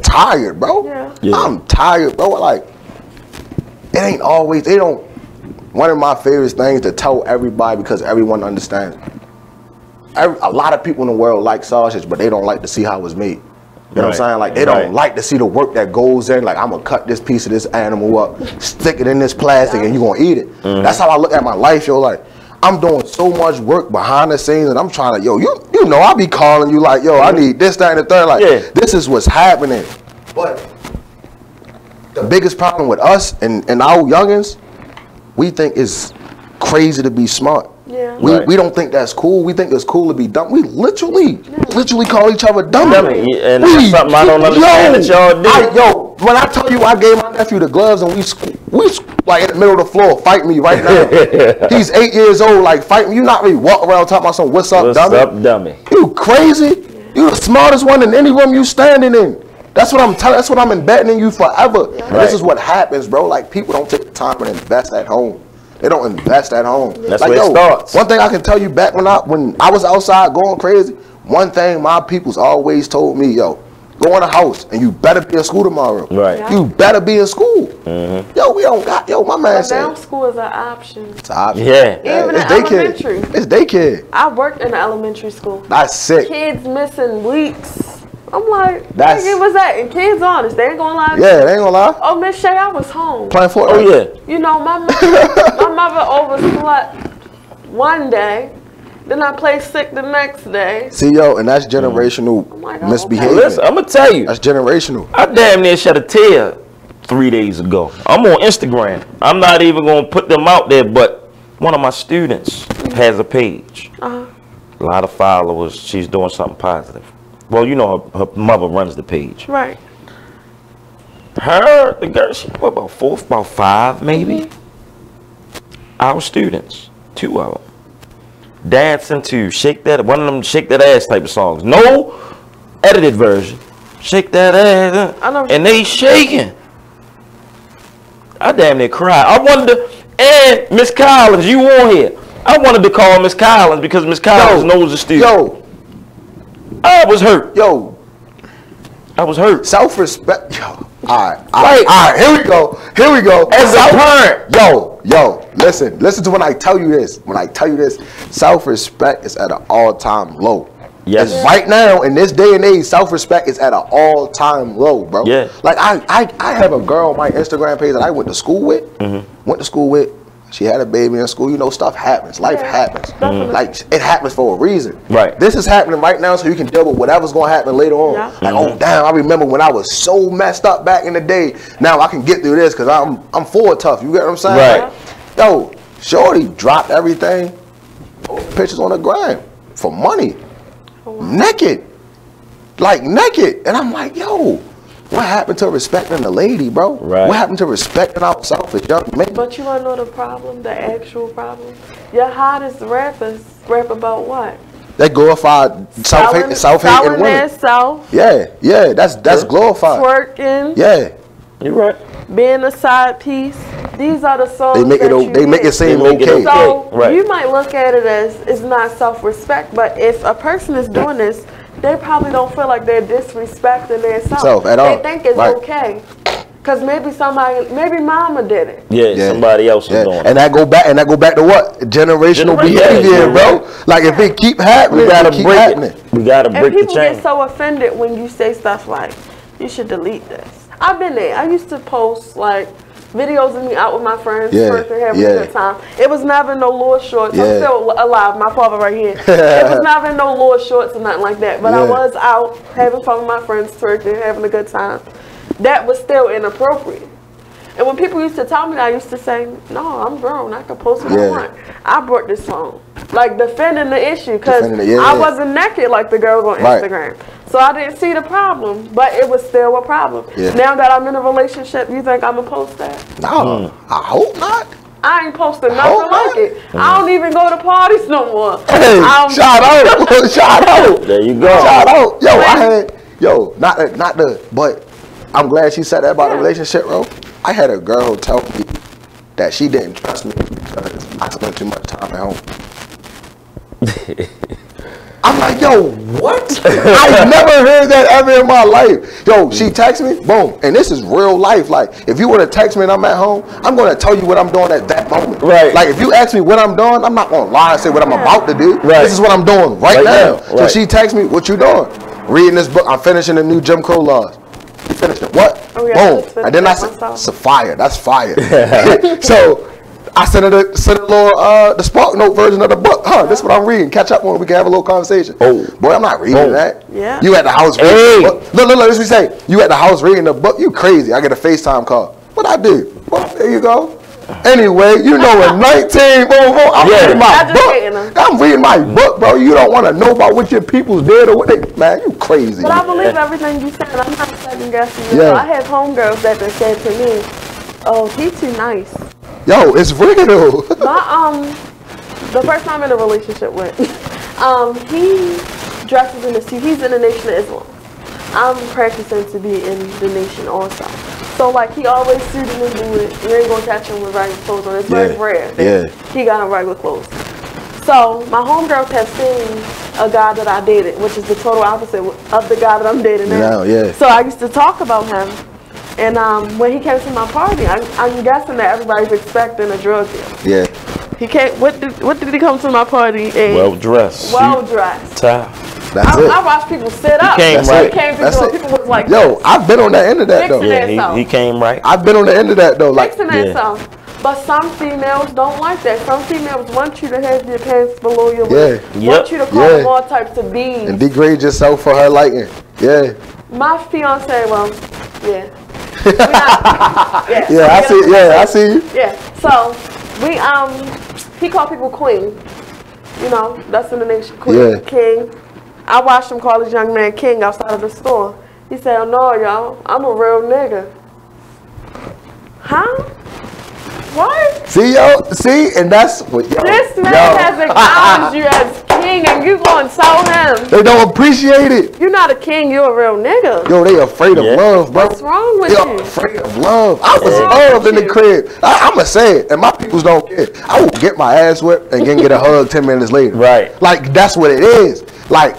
tired, bro. Yeah. I'm tired, bro. Like, it ain't always. They don't. One of my favorite things to tell everybody, because everyone understands. A lot of people in the world like sausage, but they don't like to see how it's made. You know what I'm saying? Like, they don't like to see the work that goes in. Like, I'm going to cut this piece of this animal up, stick it in this plastic, and you're going to eat it. That's how I look at my life, yo. Like, I'm doing so much work behind the scenes, and I'm trying to, yo, you know, I be calling you like, yo, I need this, that, and the third. Like, this is what's happening. But the biggest problem with us and our youngins, we think it's crazy to be smart. Yeah. We don't think that's cool. We think it's cool to be dumb. We literally call each other dumb. And that's something I don't understand that y'all do. When I tell you I gave my nephew the gloves and we like in the middle of the floor, fight me right now. He's 8 years old, like fight me. You not really walk around talking about some what's up, dummy? What's up, dummy? You crazy? You the smartest one in any room you standing in. That's what I'm telling. That's what I'm embedding in you forever. And this is what happens, bro. Like, people don't take the time and invest at home. They don't invest at home. That's like, where it starts. One thing I can tell you back when I was outside going crazy, one thing my people's always told me, yo, go in the house and you better be in school tomorrow. Right. You better be in school. Yo, we don't got, my man said. Now school is an option. It's an option. Yeah. Even in elementary. It's daycare. I worked in elementary school. That's sick. Kids missing weeks. I'm like, nigga, what's that? And kids honest, they ain't gonna lie. Yeah, they ain't gonna lie. Oh, Miss Shay, I was home. Playing Fortnite. Oh, yeah. You know, my mother overslept one day, then I played sick the next day. See, yo, and that's generational misbehavior. Listen, I'm gonna tell you. That's generational. I damn near shed a tear 3 days ago. I'm on Instagram. I'm not even gonna put them out there, but one of my students has a page. A lot of followers. She's doing something positive. Well, you know, her mother runs the page. Right. The girl, she about 4, about 5 maybe. Our students, 2 of them, dancing to Shake That, one of them Shake That Ass type of songs. No edited version. Shake That Ass. And they shaking. I damn near cried. I wanted to, and Miss Collins, you on here. I wanted to call Miss Collins because Miss Collins knows the student. Yo. I was hurt. Yo. I was hurt. Self-respect. Yo. All right, here we go. As a parent. Yo, listen to when I tell you this. When I tell you this, self-respect is at an all-time low. Yes. And right now, in this day and age, self-respect is at an all-time low, bro. Yeah. Like, I have a girl on my Instagram page that I went to school with. She had a baby in school. You know, stuff happens. Life happens. Like, it happens for a reason. Right. This is happening right now so you can deal with whatever's going to happen later on. Yeah. Like, oh, damn, I remember when I was so messed up back in the day. Now I can get through this because I'm full tough. You get what I'm saying? Right. Yo, shorty dropped everything. Pictures on the gram for money. Naked. Like, naked. And I'm like, yo. What happened to respecting the lady, bro? Right. What happened to respecting ourselves as young men? But you want to know the problem, the actual problem? Your hottest rappers rap about what? They glorified self-hate in women. Self. Yeah, that's glorified. Twerking. Yeah. You're right. Being a side piece. These are the songs They make it seem okay. So Right. you might look at it as it's not self-respect, but if a person is doing this, they probably don't feel like they're disrespecting their self At all. They think it's Right. okay. Cause maybe mama did it. Yeah, somebody else is doing it. And that go back to what? Generational behavior, bro. Like, if it keep happening, We gotta keep break happening. it. We gotta And break the people chain. get so offended when you say stuff like, you should delete this. I've been there. I used to post like videos of me out with my friends, twerking, having a good time. It was never no little shorts. I'm still alive. My father right here. It was never no little shorts or nothing like that. But I was out having fun with my friends, twerking, having a good time. That was still inappropriate. And when people used to tell me that, I used to say, no, I'm grown. I can post what I want. I brought this song. Like, defending the issue. Because I wasn't naked like the girls on Instagram. So I didn't see the problem. But it was still a problem. Now that I'm in a relationship, you think I'm going to post that? No, I hope not. I ain't posting nothing like it. I don't even go to parties no more. Hey, shout out. Shout out. There you go. Shout out. Yo, but I'm glad she said that about the relationship, bro. I had a girl tell me that she didn't trust me because I spent too much time at home. I'm like, yo, what? I've never heard that ever in my life. Yo, she texts me, boom, and this is real life. Like, if you were to text me and I'm at home, I'm going to tell you what I'm doing at that moment. Right. Like, if you ask me what I'm doing, I'm not going to lie and say what I'm about to do. Right. This is what I'm doing right now. Right. So she texts me, what you doing? Reading this book. I'm finishing the new Jim Crow laws. You finished it. What? Oh, yeah, boom. And then I said, it's fire. That's fire. So I sent her a little the Spark Note version of the book. This is what I'm reading. Catch up on it. We can have a little conversation. Oh, boy, I'm not reading that. Yeah. You at the house reading the book. Look, this is what we say. You at the house reading the book. You crazy. I get a FaceTime call. What I do? Well, there you go. Anyway, you know, in 19, I'm reading my book. I'm reading my book, bro. You don't want to know about what your people's did or what they, man, you crazy. But I believe everything you said. I'm not second guessing you. I have homegirls that said to me, oh, he's too nice. Yo, it's real. The person I'm in a relationship with, he dresses in a suit. He's in the Nation of Islam. I'm practicing to be in the Nation also. So, like, he always suited and booted. You ain't gonna catch him with regular clothes on. It's very rare that he got on regular clothes. So, my homegirls have seen a guy that I dated, which is the total opposite of the guy that I'm dating now. So, I used to talk about him. And when he came to my party, I'm guessing that everybody's expecting a drug deal. He came. What did he come to my party in? Well dressed. Well dressed. I watched people sit up. He came right. People was like, yo, I've been on the end of that though. Yeah, he came right. I've been on the end of that though. Like, but some females don't like that. Some females want you to have your pants below your waist. Want you to call them all types of beans. And degrade yourself for her liking. My fiance, I see you. So he called people queen. You know, that's in the nation. Queen, king. I watched him call this young man king outside of the store. He said, oh no, y'all, I'm a real nigga. Huh? What? See, and that's what this man has acknowledged you as king, and you gonna tell him they don't appreciate it. You're not a king, you're a real nigga. Yo, they afraid of love, bro. What's wrong with you? They afraid of love. I was loved in the crib. I'ma say it, and my peoples don't care. I will get my ass whipped and then get a hug 10 minutes later. Right. Like, that's what it is. Like,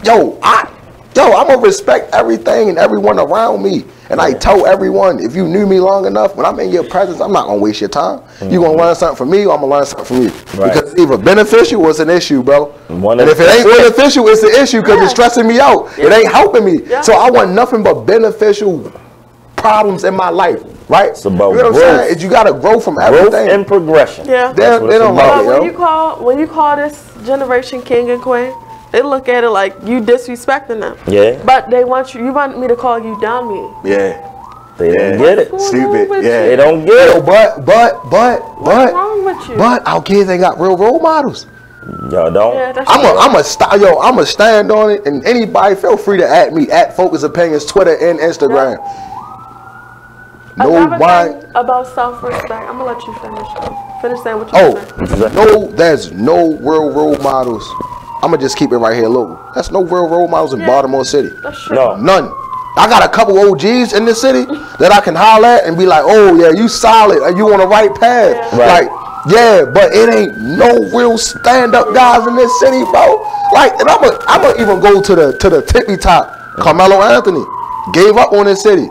I'm gonna respect everything and everyone around me. And I tell everyone, if you knew me long enough, when I'm in your presence, I'm not gonna waste your time. You gonna learn something from me, or I'm gonna learn something from you. Because it's either beneficial or it's an issue, bro. And if it ain't beneficial, it's an issue because it's stressing me out. It ain't helping me. So I want nothing but beneficial problems in my life. Right? It's about you know what I'm saying? You gotta grow from everything. Growth and progression. Yeah. They don't like it, when you call this generation king and queen, they look at it like you disrespecting them. Yeah. But they want you want me to call you dummy. Yeah. They don't get it. Stupid. Yeah. They don't get it. But what's wrong with you? But our kids ain't got real role models. Y'all don't. Yeah, I'm a stand on it, and anybody feel free to at me at Focus Opinions, Twitter and Instagram. Another thing about self-respect, I'm gonna let you finish. Finish saying what you saying. No, there's no real role models. I'm gonna just keep it right here local. There's no real role models in Baltimore City. That's true. No. None. I got a couple OGs in this city that I can holler at and be like, oh yeah, you solid, and you on the right path. Yeah. Right. Like, yeah, but it ain't no real stand-up guys in this city, bro. Like, and I'm gonna even go to the tippy top. Carmelo Anthony gave up on this city.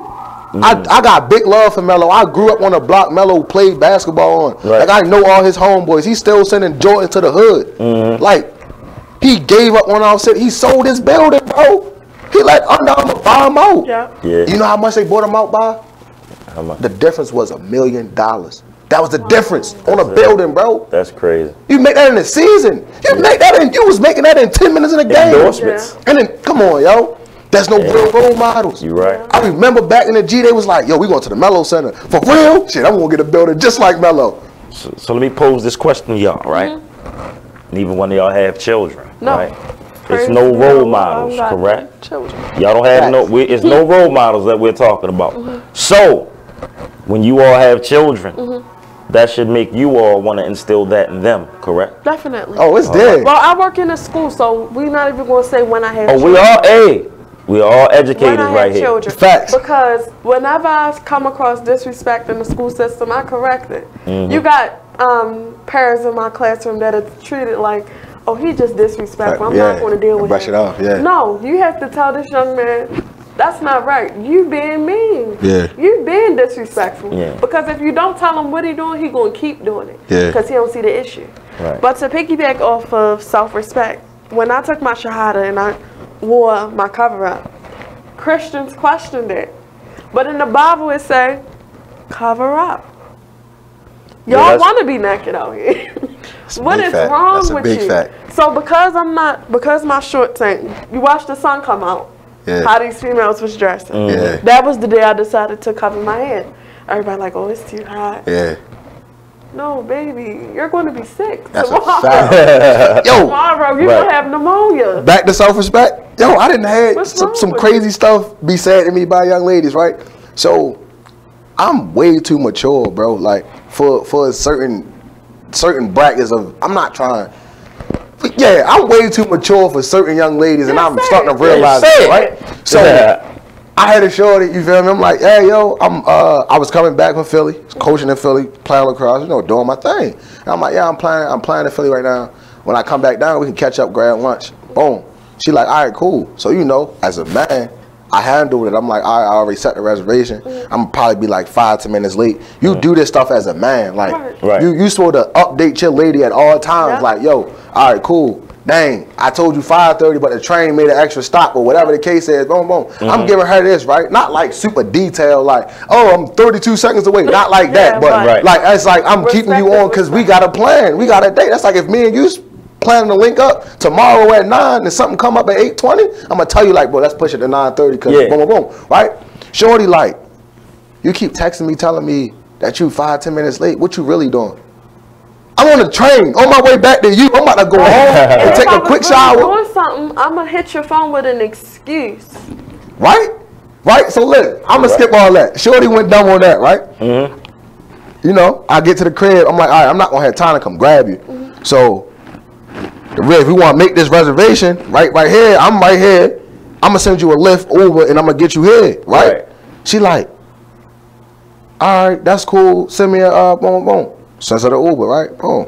I got big love for Melo. I grew up on a block Melo played basketball on. Like, I know all his homeboys. He's still sending Jordan to the hood. Like, he gave up on our city. He sold his building, bro. He let Under Armour buy him out. Yeah. You know how much they bought him out by? How much? The difference was $1 million. That was the difference on a building, bro. That's crazy. You make that in a season. You was making that in 10 minutes in a game. Endorsements. And then, come on, yo. There's no real role models. You right. I remember back in the G, they was like, yo, we going to the Melo Center. For real? Shit, I'm going to get a building just like Melo. So let me pose this question to y'all, right? Neither one of y'all have children, right? It's no role models, correct? Y'all don't have it's no role models that we're talking about. So, when you all have children, that should make you all want to instill that in them, correct? Definitely. Oh, it's there. Well, I work in a school, so we're not even going to say when I have children. We all educated when I right have here. Children. Facts. Because whenever I come across disrespect in the school system, I correct it. You got parents in my classroom that are treated like, oh, he just disrespectful. I'm not going to deal with him. Brush it off, No, you have to tell this young man, that's not right. You being mean. Yeah. You being disrespectful. Yeah. Because if you don't tell him what he doing, he going to keep doing it. Yeah. Because he don't see the issue. Right. But to piggyback off of self-respect, when I took my shahada and I wore my cover-up, Christians questioned it. But in the Bible it say, cover up. Y'all want to be naked out here. What is wrong with you? So because my short tank, you watch the sun come out, how these females was dressing. That was the day I decided to cover my head. Everybody like, oh, it's too hot. No, baby, you're going to be sick tomorrow. Yo, tomorrow you're going to have pneumonia. Back to self-respect. Yo, I didn't have some crazy stuff be said to me by young ladies, right? So I'm way too mature, bro. Like for certain brackets of, I'm not trying. But yeah, I'm way too mature for certain young ladies, and I'm starting to realize it, right? So I had a shorty, you feel me? I'm like, hey, yo, I was coming back from Philly, coaching in Philly, playing lacrosse, you know, doing my thing. And I'm like, yeah, I'm playing in Philly right now. When I come back down, we can catch up, grab lunch. Boom. She like, all right, cool. So, you know, as a man, I handled it. I'm like, all right, I already set the reservation. I'm gonna probably be like 5-10 minutes late. You do this stuff as a man. Like, you supposed to update your lady at all times. Like, yo, all right, cool. Dang, I told you 5:30, but the train made an extra stop or whatever the case is. Boom, boom. I'm giving her this, right? Not like super detailed, like, oh, I'm 32 seconds away. Not like that, but like it's like I'm keeping you on because we got a plan. We got a date. That's like if me and you planning to link up tomorrow at 9 and something come up at 8:20, I'm gonna tell you like, bro, let's push it to 9:30 because boom, boom, boom, right? Shorty, like, you keep texting me, telling me that you 5-10 minutes late. What you really doing? I'm on the train on my way back to you. I'm about to go home and take a quick shower. Doing something, I'm gonna hit your phone with an excuse. Right? So look, I'm gonna skip all that. Shorty went dumb on that, right? You know, I get to the crib. I'm like, all right, I'm not gonna have time to come grab you. So, if we want to make this reservation, right here, I'm right here. I'm gonna send you a Lyft, Uber, and I'm gonna get you here, right? She like, all right, that's cool. Send me a boom, boom. Sends her the Uber, right? Boom.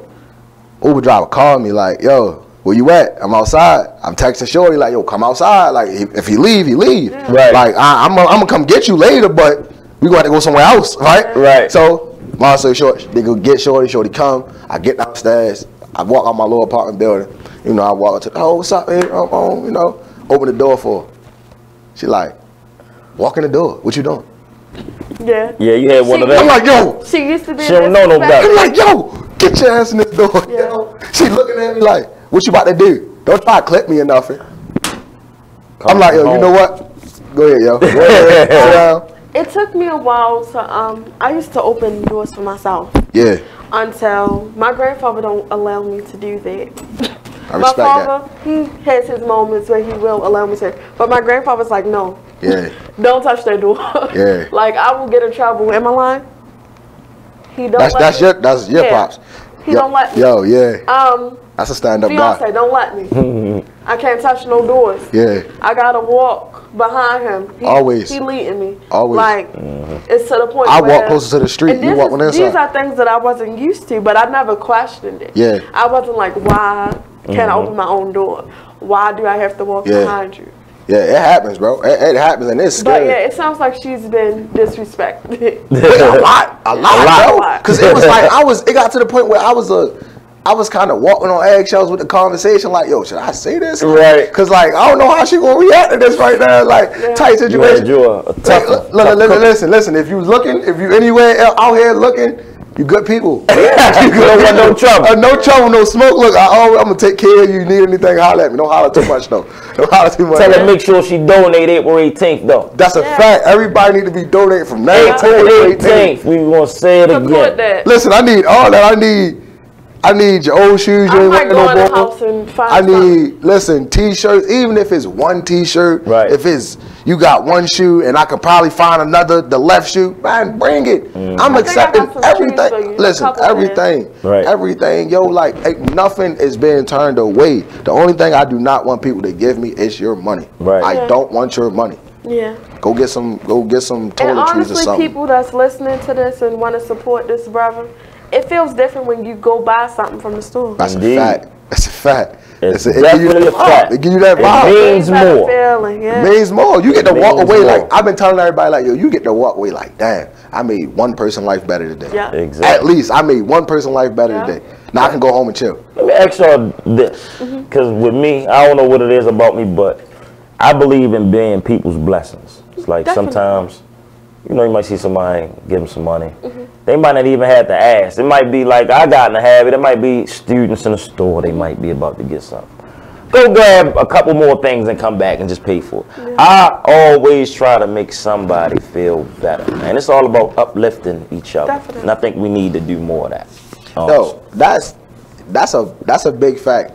Uber driver called me like, yo, where you at? I'm outside. I'm texting Shorty like, yo, come outside. Like, if he leave, he leave. Yeah. Right. Like, I'm gonna come get you later, but we gonna have to go somewhere else, right? Right. So, long story short, they go get Shorty. Shorty come. I get downstairs. I walk out my little apartment building. You know, I walk to, oh, what's up, man? You know, open the door for her. She like, walk in the door. What you doing? Yeah. Yeah, you had one of them. I'm like, yo. She used to be. She don't know no better. I'm like, yo, get your ass in this door. Yeah. Yo. She looking at me like, what you about to do? Don't try to clip me or nothing. I'm like, yo, you know what? Go ahead, yo. Go ahead. Sit down. It took me a while to I used to open doors for myself. Yeah. Until my grandfather don't allow me to do that. I My respect father, he has his moments where he will allow me to, but my grandfather's like, no. Yeah. Don't touch that door. Yeah. Like, I will get in trouble. Am I lying? He don't That's your pops. He don't let me. Yo, yeah. That's a stand-up guy. Fiance, don't let me. I can't touch no doors. Yeah. I gotta walk behind him. Always. He leading me. Always. Like, it's to the point I where walk closer to the street. You walk on the these inside. are things that I wasn't used to, but I never questioned it. Yeah. I wasn't like, why can't I open my own door? Why do I have to walk behind you? Yeah, it happens, bro. It happens, and it's scary. But yeah, it sounds like she's been disrespected. a lot, bro. Because it was like it got to the point where I was kind of walking on eggshells with the conversation. Like, yo, should I say this? Right. Because like I don't know how she gonna react to this right now. Like tight situation. Listen. If you anywhere out here looking, you good people. You don't want no trouble. No trouble, no smoke. Look, I'm gonna take care of you. You need anything, holler at me. Don't holler too much though. Don't holler too much. Tell her make sure she donate April 18th though. That's a fact. Everybody need to be donating from 19th to 18th. We gonna say it again. Listen, I need all that. I need your old shoes. You ain't might go in no the house and find I need t-shirts. Even if it's one t-shirt, right? If it's you got one shoe and I could probably find the left shoe, man, bring it. I'm accepting everything. Listen, everything, right? Everything, yo, like nothing is being turned away. The only thing I do not want people to give me is your money. Right. I don't want your money. Yeah. Go get some toiletries and honestly, or something. people that's listening to this and want to support this brother, it feels different when you go buy something from the store. That's a fact. That's a fact. It's definitely a fact. It give you that vibe. It means more. Yeah. It means more. You get to walk away like, I've been telling everybody like, yo, you get to walk away like, damn, I made one person life better today. Yeah. Exactly. At least I made one person life better today. Now I can go home and chill. Let me ask y'all this, because with me, I don't know what it is about me, but I believe in being people's blessings. It's like sometimes, you know, you might see somebody, give them some money. They might not even have to ask. It might be like I got in the habit. It might be students in the store. They might be about to get something. Go grab a couple more things and come back and just pay for it. Yeah. I always try to make somebody feel better, man. It's all about uplifting each other. Definitely. And I think we need to do more of that. No, that's a big fact.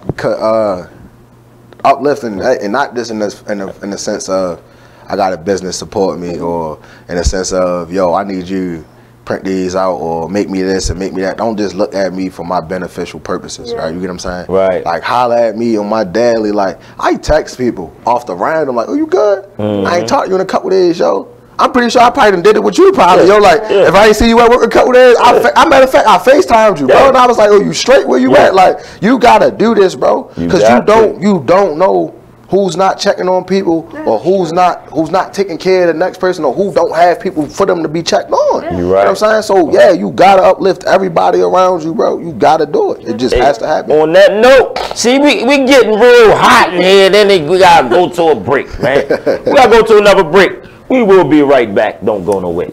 Uplifting, and not just in the sense of I got a business support me, or in the sense of, yo, I need you print these out or make me this and make me that. Don't just look at me for my beneficial purposes, right? You get what I'm saying? Right. Like holler at me on my daily. Like I text people off the random, like, oh, you good? I ain't talked to you in a couple days, yo. I'm pretty sure I probably done did it with you probably. Yo, like, if I ain't see you at work a couple days, I matter of fact, I FaceTimed you, bro. And I was like, oh, you straight? Where you at? Like, you gotta do this, bro. Because you don't know who's not checking on people, or who's not taking care of the next person, or who don't have people for them to be checked on. You know what I'm saying? So yeah, you gotta uplift everybody around you, bro. You gotta do it. It just has to happen. On that note, see, we getting real hot in here. Then we gotta go to a break, man. We gotta go to another break. We will be right back. Don't go nowhere.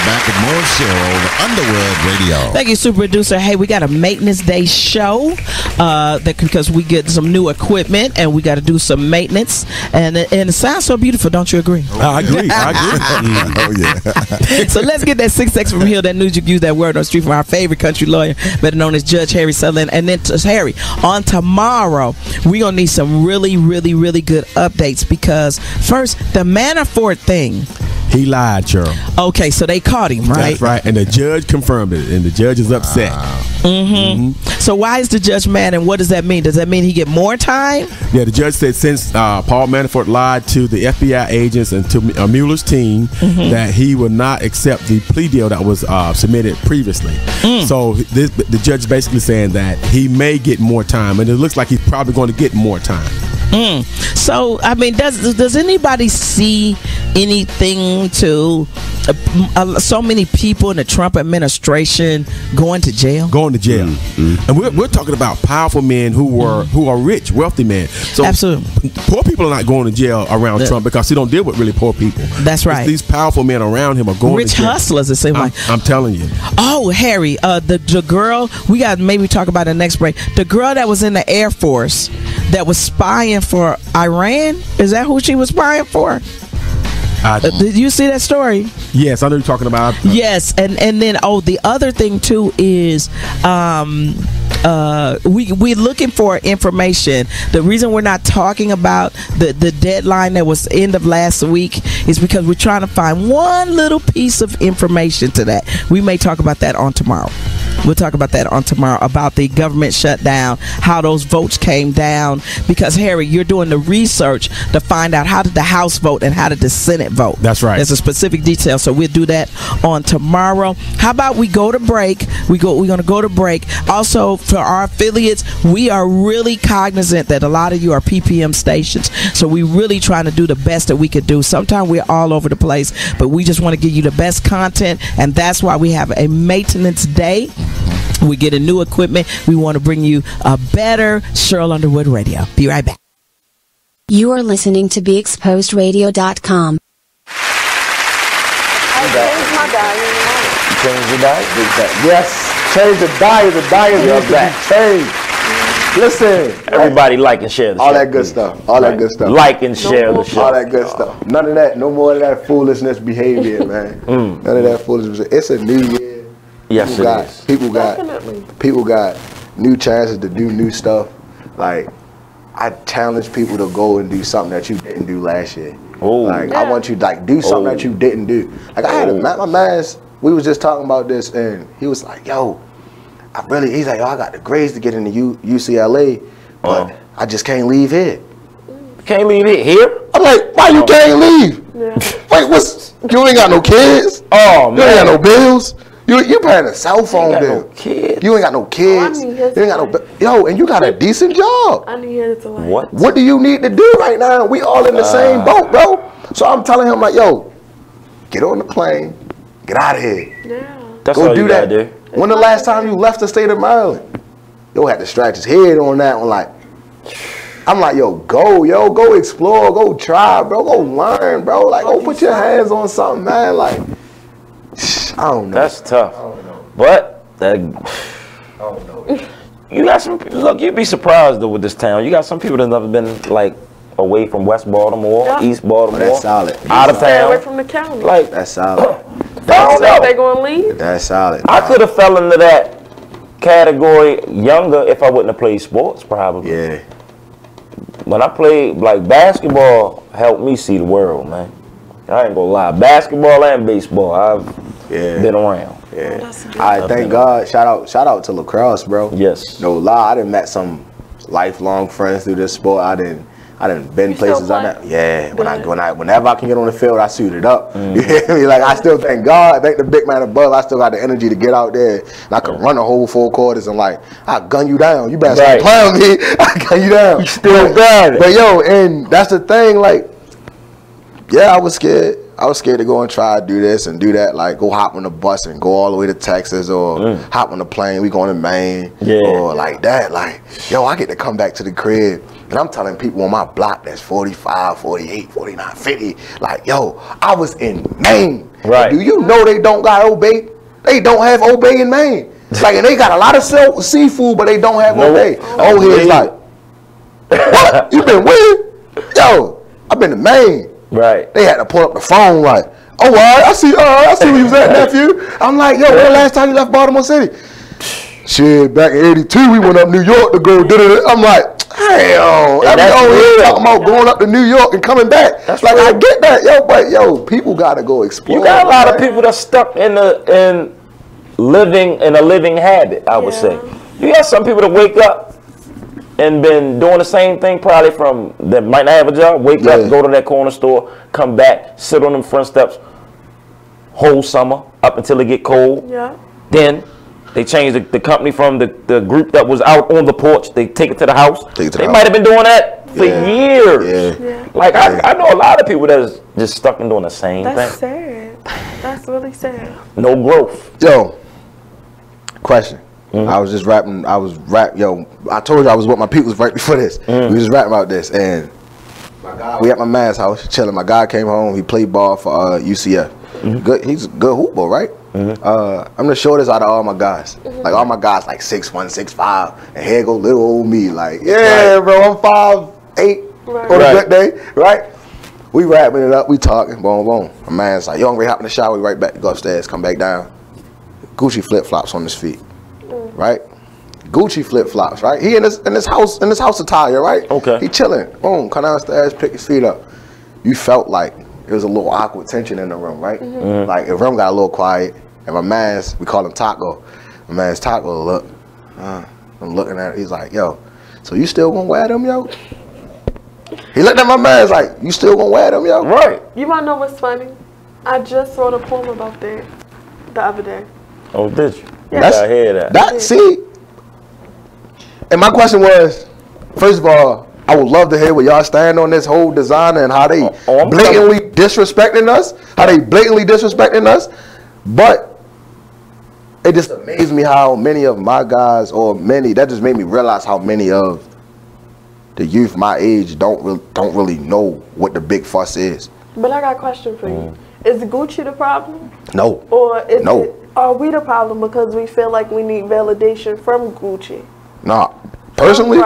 Back with more show, the Underwood Radio. Thank you, super producer. Hey, we got a maintenance day show because we get some new equipment and we got to do some maintenance, and it sounds so beautiful. Don't you agree? I agree. Oh yeah. So let's get that 6X from Hill. That news you use that word on the street from our favorite country lawyer, better known as Judge Harry Sutherland. And then Harry, on tomorrow we're gonna need some really good updates, because first, the Manafort thing. He lied, Cheryl. Okay, so they caught him, right? That's right, and the judge confirmed it, and the judge is upset. So why is the judge mad, and what does that mean? Does that mean he get more time? Yeah, the judge said since Paul Manafort lied to the FBI agents and to Mueller's team that he would not accept the plea deal that was submitted previously. So the judge basically saying that he may get more time, and it looks like he's probably going to get more time. So I mean, does anybody see anything to so many people in the Trump administration going to jail? Going to jail, and we're talking about powerful men who are rich, wealthy men. So absolutely, poor people are not going to jail around Trump because he don't deal with really poor people. That's right. These powerful men around him are going rich to jail. hustlers. It seems like. I'm telling you. Oh, Harry, the girl we got maybe talk about in the next break. The girl that was in the Air Force that was spying for Iran. Is that who she was spying for? Did you see that story? Yes, I know you're talking about. Yes, and then the other thing too is we're looking for information. The reason we're not talking about the deadline that was end of last week is because we're trying to find one little piece of information to that. We may talk about that on tomorrow. We'll talk about that on tomorrow, about the government shutdown, how those votes came down. Because, Harry, you're doing the research to find out how did the House vote and how did the Senate vote. That's right. There's a specific detail, so we'll do that on tomorrow. How about we go to break? We're going to go to break. Also, for our affiliates, we are really cognizant that a lot of you are PPM stations, so we're really trying to do the best that we could do. Sometimes we're all over the place, but we just want to give you the best content, and that's why we have a maintenance day. We get a new equipment. We want to bring you a better Cheryl Underwood radio. Be right back. You are listening to BeExposedRadio.com. I changed my diet. Change your diet? Yes, change the diet. The diet needs to be changed. Listen, Everybody like and share the show. all that good stuff. All that good stuff. Like and share the show. All that good stuff. None of that. No more of that foolishness behavior, man. None of that foolishness. It's a new year. Yes, it is. People got new chances to do new stuff. Like, I challenge people to go and do something that you didn't do last year. Like, I want you to do something that you didn't do. Like, I had my man's. We was just talking about this, and he was like, "Yo, he's like, I got the grades to get into UCLA, but I just can't leave here." Can't leave it here? I'm like, why you can't leave? Wait, you ain't got no kids? Oh man, you ain't got no bills. You paying a cell phone bill. No kids. You ain't got no kids. You ain't got no and you got a decent job. I need him to What? What do you need to do right now? We all in the same boat, bro. So I'm telling him like, yo, get on the plane, get out of here. Yeah. That's Go all do you that. gotta do. When the last time you left the state of Maryland? Yo had to scratch his head on that one. Like, I'm like, yo, go explore, go try, bro, go learn, bro. Like, go put your hands on something, man. Like, I don't know. That's tough. But that. I don't know. You got some. Look, you'd be surprised though with this town. You got some people that never been like away from West Baltimore, East Baltimore. That's solid. Out of Stay away town. from the county. Like That's solid. They gonna leave? That's solid. I could have fell into that category younger if I wouldn't have played sports, probably. Yeah. When I played, like, basketball helped me see the world, man. I ain't gonna lie. Basketball and baseball, I've been around. Yeah. I thank God. Shout out to lacrosse, bro. Yes. No lie, I done met some lifelong friends through this sport. I done been places on that. Yeah. Whenever I can get on the field, I suit it up. You hear me? Like, I still thank God. I thank the big man above. I still got the energy to get out there and I can run the whole 4 quarters and like, I gun you down. You better stop playing with me. I gun you down. You still got it. But yo, and that's the thing. Like, yeah, I was scared. I was scared to go and try to do this and do that. Like, go hop on the bus and go all the way to Texas, or hop on the plane. We going to Maine, or like that. Like, yo, I get to come back to the crib. And I'm telling people on my block that's 45, 48, 49, 50. Like, yo, I was in Maine. Right. Do you know they don't got Obey? They don't have Obey in Maine. Like, and they got a lot of seafood, but they don't have Obey. Oh, here's like, what? You been with? Yo, I've been to Maine. Right. They had to pull up the phone like, oh, all right, I see where you was at, nephew. I'm like, yo, when the last time you left Baltimore City? Shit, back in 82, we went up New York to go do it. I'm like, hell, I be over here talking about going up to New York and coming back. That's like, real. I get that, yo, but yo, people gotta go explore. You got a lot of people that's stuck in living in a living habit, I would say. You got some people that wake up and been doing the same thing probably from, that might not have a job, wake up, go to that corner store, come back, sit on them front steps whole summer up until it get cold. Then they change the company from the group that was out on the porch, they take it to the house. They might have been doing that for years. Like I know a lot of people that's just stuck in doing the same thing. That's sad. That's really sad. No growth. Yo, question. I was just rapping. Yo, I told you I was with my peoples right before this. We was just rapping about this, and we at my man's house chilling. My guy came home. He played ball for UCF. Good. He's a good hooper, right? I'm the shortest out of all my guys. Like all my guys, like 6'1", 6'5", and here go little old me. Like, yeah, bro, I'm 5'8" on a good day, right? We wrapping it up. We talking. Boom, boom. My man's like, yo, I'm ready to hop in the shower. We right back to go upstairs. Come back down. Gucci flip flops on his feet. Right, Gucci flip flops. Right, he in his house attire. Right, okay. He chilling. Boom, come downstairs, pick his feet up. You felt like there was a little awkward tension in the room, right? Like the room got a little quiet, and my man's, we call him Taco. My man's Taco. Look, I'm looking at it. He's like, yo, so you still gonna wear them, yo? He looked at my man's like, you still gonna wear them, yo? Right. You wanna know what's funny? I just wrote a poem about that the other day. Oh, did you? Yeah. I hear that. See, and my question was, first of all, I would love to hear where y'all stand on this whole designer and how they blatantly disrespecting us, but it just amazed me how many of my guys, that just made me realize how many of the youth my age don't really know what the big fuss is. But I got a question for you. Is Gucci the problem? No. Or are we the problem because we feel like we need validation from Gucci? Nah. Personally,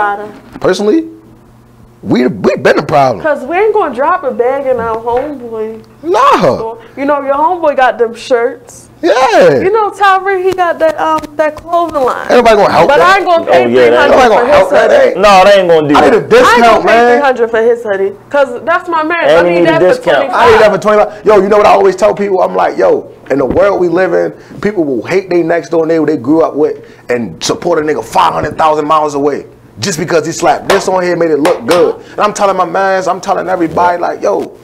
we been the problem. Because we ain't going to drop a bag in our homeboy. Nah. You know, your homeboy got them shirts. Yeah. You know, Tyree, he got that clothing line. Everybody gonna help but that. I ain't gonna pay $300 for his hoodie. No, they ain't gonna do that. I need a discount, man. I ain't gonna pay $300 for his hoodie, cause that's my man. And I need that for $25. I need that for $25. Yo, you know what I always tell people? I'm like, yo, in the world we live in, people will hate their next door neighbor they grew up with and support a nigga 500,000 miles away just because he slapped this on here, made it look good. And I'm telling my mans, I'm telling everybody, like, yo,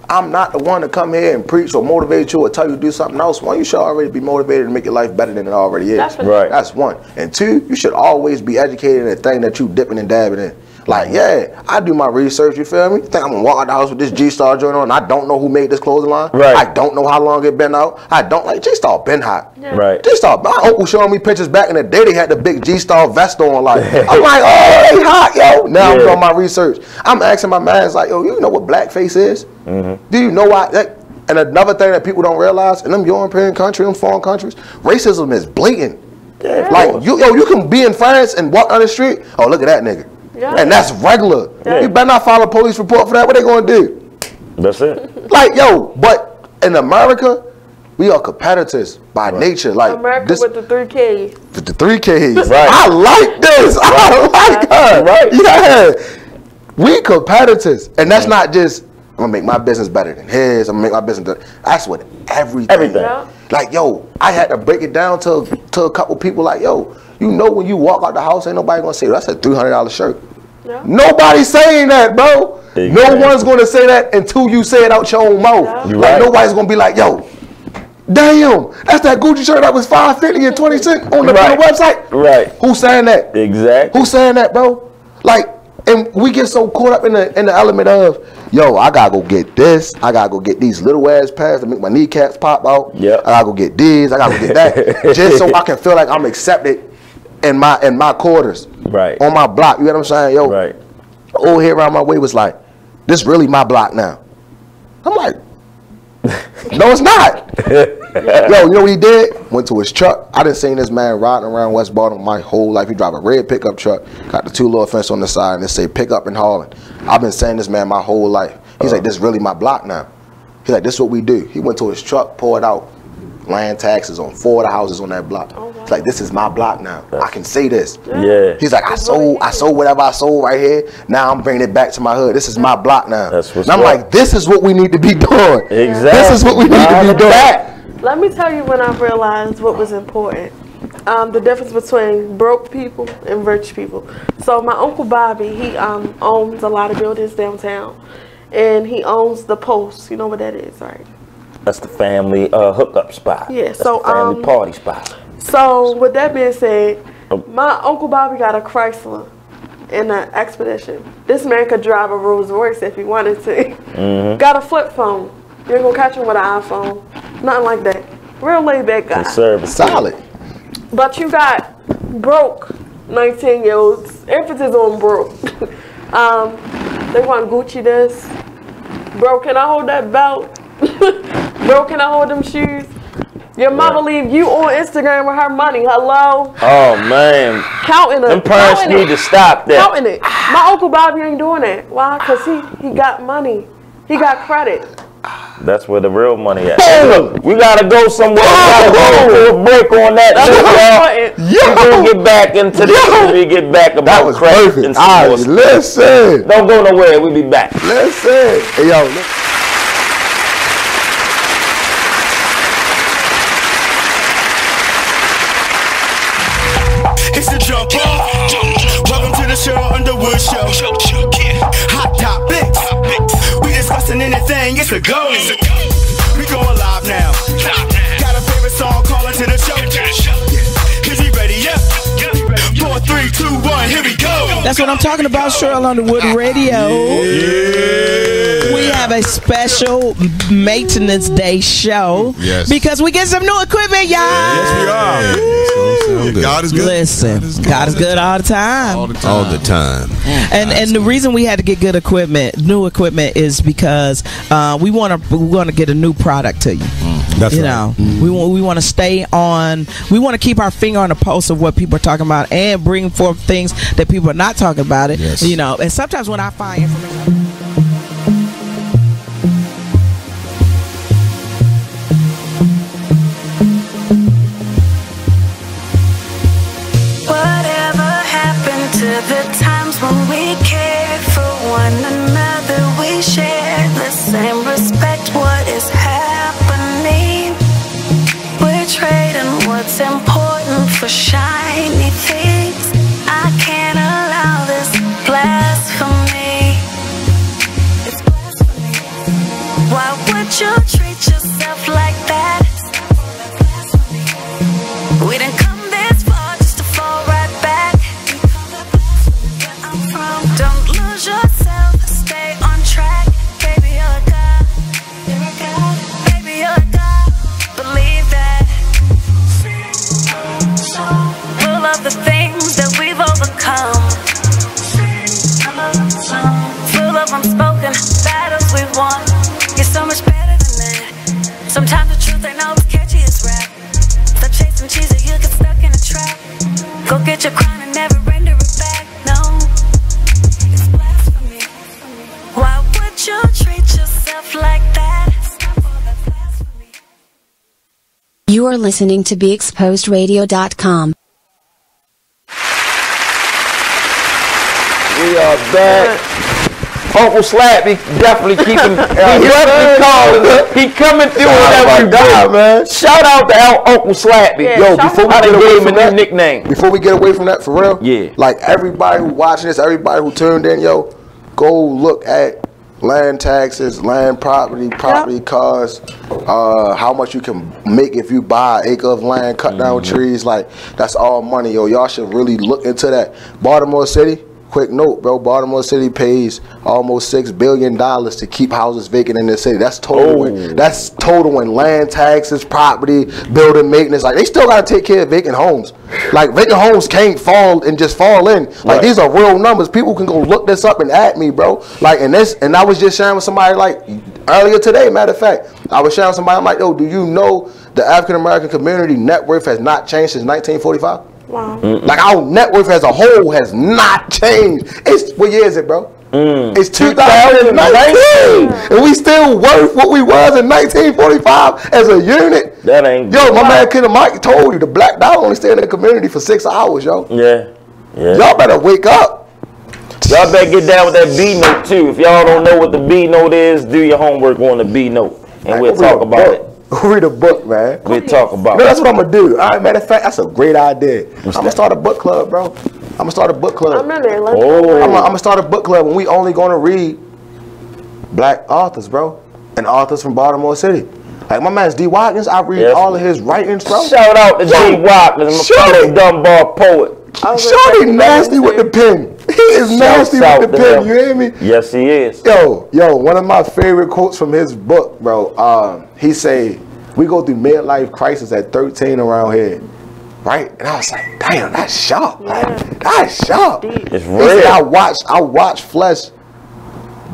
I'm not the one to come here and preach or motivate you or tell you to do something else. One, you should already be motivated to make your life better than it already is. Right. That's one. And two, you should always be educated in the thing that you dipping and dabbing in. Like, yeah, I do my research, you feel me? Think I'm gonna walk out the house with this G-Star joint on, and I don't know who made this clothing line. Right. I don't know how long it been out. I don't, like, G-Star been hot. Yeah. Right. G-Star, my uncle showing me pictures back in the day, they had the big G-Star vest on, like, I'm like, oh, they hot, yo. Now I'm doing my research. I'm asking my mans, like, yo, you know what blackface is? Do you know why? And another thing that people don't realize, in them European countries, them foreign countries, racism is blatant. Yeah. Like, you can be in France and walk down the street, oh, look at that nigga. Yeah. And that's regular. Yeah. You better not file a police report for that. What they gonna do? That's it. Like, yo, but in America, we are competitors by nature. Like America this, with the 3 Ks. With the 3 Ks. Right. I like this. I like her. Right. Yeah. We competitors. And that's not just, I'm gonna make my business better than his. I'm gonna make my business better. That's what everything. Yeah. Like, yo, I had to break it down to a couple people like, yo, you know when you walk out the house, ain't nobody gonna say, that's a $300 shirt. Yeah. Nobody's saying that, bro. Exactly. No one's gonna say that until you say it out your own mouth. Yeah. Like, right. Nobody's gonna be like, yo, damn, that's that Gucci shirt that was $5.50 and 20 cents on the website. Right. Who's saying that? Exactly. Who's saying that, bro? Like, and we get so caught up in the element of, yo, I gotta go get this. I gotta go get these little ass pads to make my kneecaps pop out. Yeah. I gotta go get these. I gotta go get that, just so I can feel like I'm accepted in my quarters. Right. On my block. You know what I'm saying, yo? Right. Old head around my way was like, this really my block now. I'm like, no, it's not. Yo, you know what he did? Went to his truck. I done seen this man riding around West Baltimore my whole life. He drive a red pickup truck, got the 2 little fence on the side, and it say pick up and hauling. I've been saying this man my whole life. He's like, this really my block now. He's like, this is what we do. He went to his truck, poured out land taxes on 4 of the houses on that block. Oh, wow. It's like, this is my block now. I can say this. Yeah. He's like, I sold whatever I sold right here. Now I'm bringing it back to my hood. This is my block now. That's what's and I'm like, this is what we need to be doing. Exactly. This is what we need to be doing. Let me tell you when I realized what was important. The difference between broke people and rich people. So my Uncle Bobby, he owns a lot of buildings downtown. And he owns the Post. You know what that is, right? That's the family hookup spot. Yeah, That's so the family party spot. So with that being said, my Uncle Bobby got a Chrysler and an Expedition. This man could drive a Rolls Royce if he wanted to. Got a flip phone. You ain't gonna catch him with an iPhone. Nothing like that. Real laid back guy. Conservative. Solid. But you got broke 19-year-olds. Emphasis on broke. They want Gucci this. Bro, can I hold that belt? Bro, can I hold them shoes? Your mama leave you on Instagram with her money. Hello? Oh, man. Counting it. Them parents need to stop that. Counting it. My Uncle Bobby ain't doing that. Why? Because he got money. He got credit. That's where the real money at. Hey, look, we gotta go somewhere. We gotta go to a break on that. We're gonna get back into this when we get back about credit and sports. Listen. Don't go nowhere. We'll be back. Listen. Hey, yo, It's the jump off. Welcome to the show, Underwood Show. Hot topics. We discussing anything, it's a go. We going live now. Got a favorite song, call into the show. Is he ready? Yep. 4, 3, 2, 1, here we go. That's what I'm talking about, Cheryl Underwood Radio. We have a special Maintenance Day show. Yes. Because we get some new equipment, y'all. Yes, we are. God is good. Listen, God is good all the time. All the time. And the reason we had to get good equipment, new equipment, is because we want to get a new product to you. That's you right. know, we want to stay on. We want to keep our finger on the pulse of what people are talking about and bring forth things that people are not talking about. It. Yes. You know, and sometimes when I find information. Whatever happened to the times when we cared for one another? We shared the same respect. What is happening? We're trading what's important for shiny things. I can't allow this blasphemy. It's blasphemy. Why would you treat yourself like that? We didn't come this far just to fall right back. Don't lose yourself, stay on track. Baby, you're a god. Baby, you're a god. Believe that. Full of the things that we've overcome. Full of unspoken battles we've won. You're so much better than that. Sometimes the truth ain't always catchy as rap. Stop chasing cheese or you'll get stuck in a trap. Go get your crown and never render it back. No, it's blasphemy. Why would you treat yourself like that? You are listening to BeExposedRadio.com. We are back. Uncle Slappy definitely keeping. He coming through every day, man. Shout out to Uncle Slappy. Yeah, yo, before we get away from that nickname. Before we get away from that, for real. Yeah. Like everybody who watching this, everybody who tuned in, yo, go look at land taxes, land property costs, how much you can make if you buy an acre of land, cut down trees. Like that's all money, yo. Y'all should really look into that. Baltimore City. Quick note, bro. Baltimore City pays almost $6 billion to keep houses vacant in the city. That's total. That's total in land taxes, property, building maintenance. Like they still gotta take care of vacant homes. Like vacant homes can't fall and just fall in. Like these are real numbers. People can go look this up and at me, bro. Like and I was just sharing with somebody like earlier today. Matter of fact, I was sharing with somebody. I'm like, yo, do you know the African American community net worth has not changed since 1945? Wow. Like our net worth as a whole has not changed. It's what year is it, bro? It's 2019, and we still worth what we was in 1945 as a unit. That ain't yo. Good. My man Kid Mike told you the black dollar only stayed in the community for 6 hours, yo. Yeah. Y'all better wake up. Y'all better get down with that B note too. If y'all don't know what the B note is, do your homework on the B note, and we'll talk about it. Read a book, man. We talk about. That's what I'm gonna do. All right, matter of fact, that's a great idea. I'm gonna start a book club, bro. I'm gonna start a book club. I'm in there. I'm gonna start a book club, and we only gonna read black authors, bro, and authors from Baltimore City. Like my man's D. Watkins, I read all of his writings, bro. Shout out to D. Watkins, my Dunbar poet. Shorty nasty with the pen. He is nasty with the pen. You hear me? Yes, he is. Yo, one of my favorite quotes from his book, bro. He say, "We go through midlife crisis at 13 around here." Right? And I was like, damn, that's sharp. Like, that's sharp. It's real. He said, I watched flesh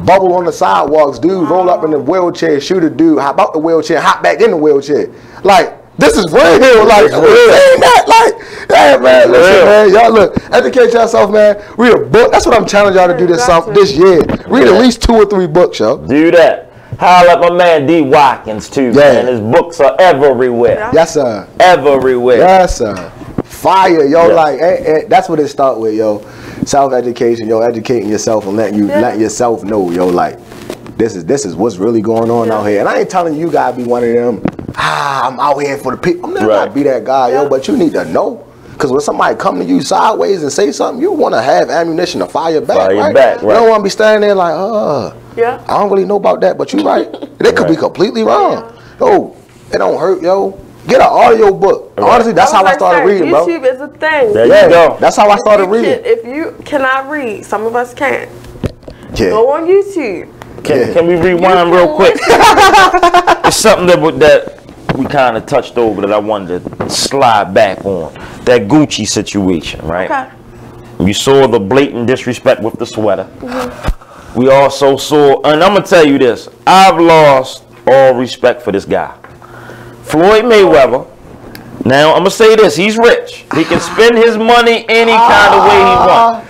bubble on the sidewalks, dude, roll up in the wheelchair, shoot a dude, hop out the wheelchair, hop back in the wheelchair. Like, this is real. Like, saying that, like, hey, man, listen, man, y'all look, educate yourself, man. Read a book. That's what I'm challenging y'all to do this year. Read at least 2 or 3 books, yo. Do that. Holla at my man D. Watkins too, man. His books are everywhere. Yes, sir. Everywhere. Yes, sir. Fire, yo. Like, that's what it start with, yo. Self-education, yo. Educating yourself and letting yourself know, yo. Like, this is what's really going on out here. And I ain't telling you gotta be one of them. I'm out here for the people. I'm not gonna be that guy, yo. But you need to know. Because when somebody come to you sideways and say something, you want to have ammunition to fire back, right? You don't want to be standing there like, I don't really know about that, but you right. They could be completely wrong. Yo, it don't hurt, yo. Get an audio book. Honestly, that's how I started reading, bro. YouTube is a thing. There you go. That's how I started reading. If you cannot read, some of us can't. Go on YouTube. Can we rewind real quick? It's something that we kind of touched over that I wanted to slide back on. That Gucci situation, right? Okay. We saw the blatant disrespect with the sweater. We also saw, and I'm going to tell you this, I've lost all respect for this guy. Floyd Mayweather. Now, I'm going to say this, he's rich. He can spend his money any kind of way he wants.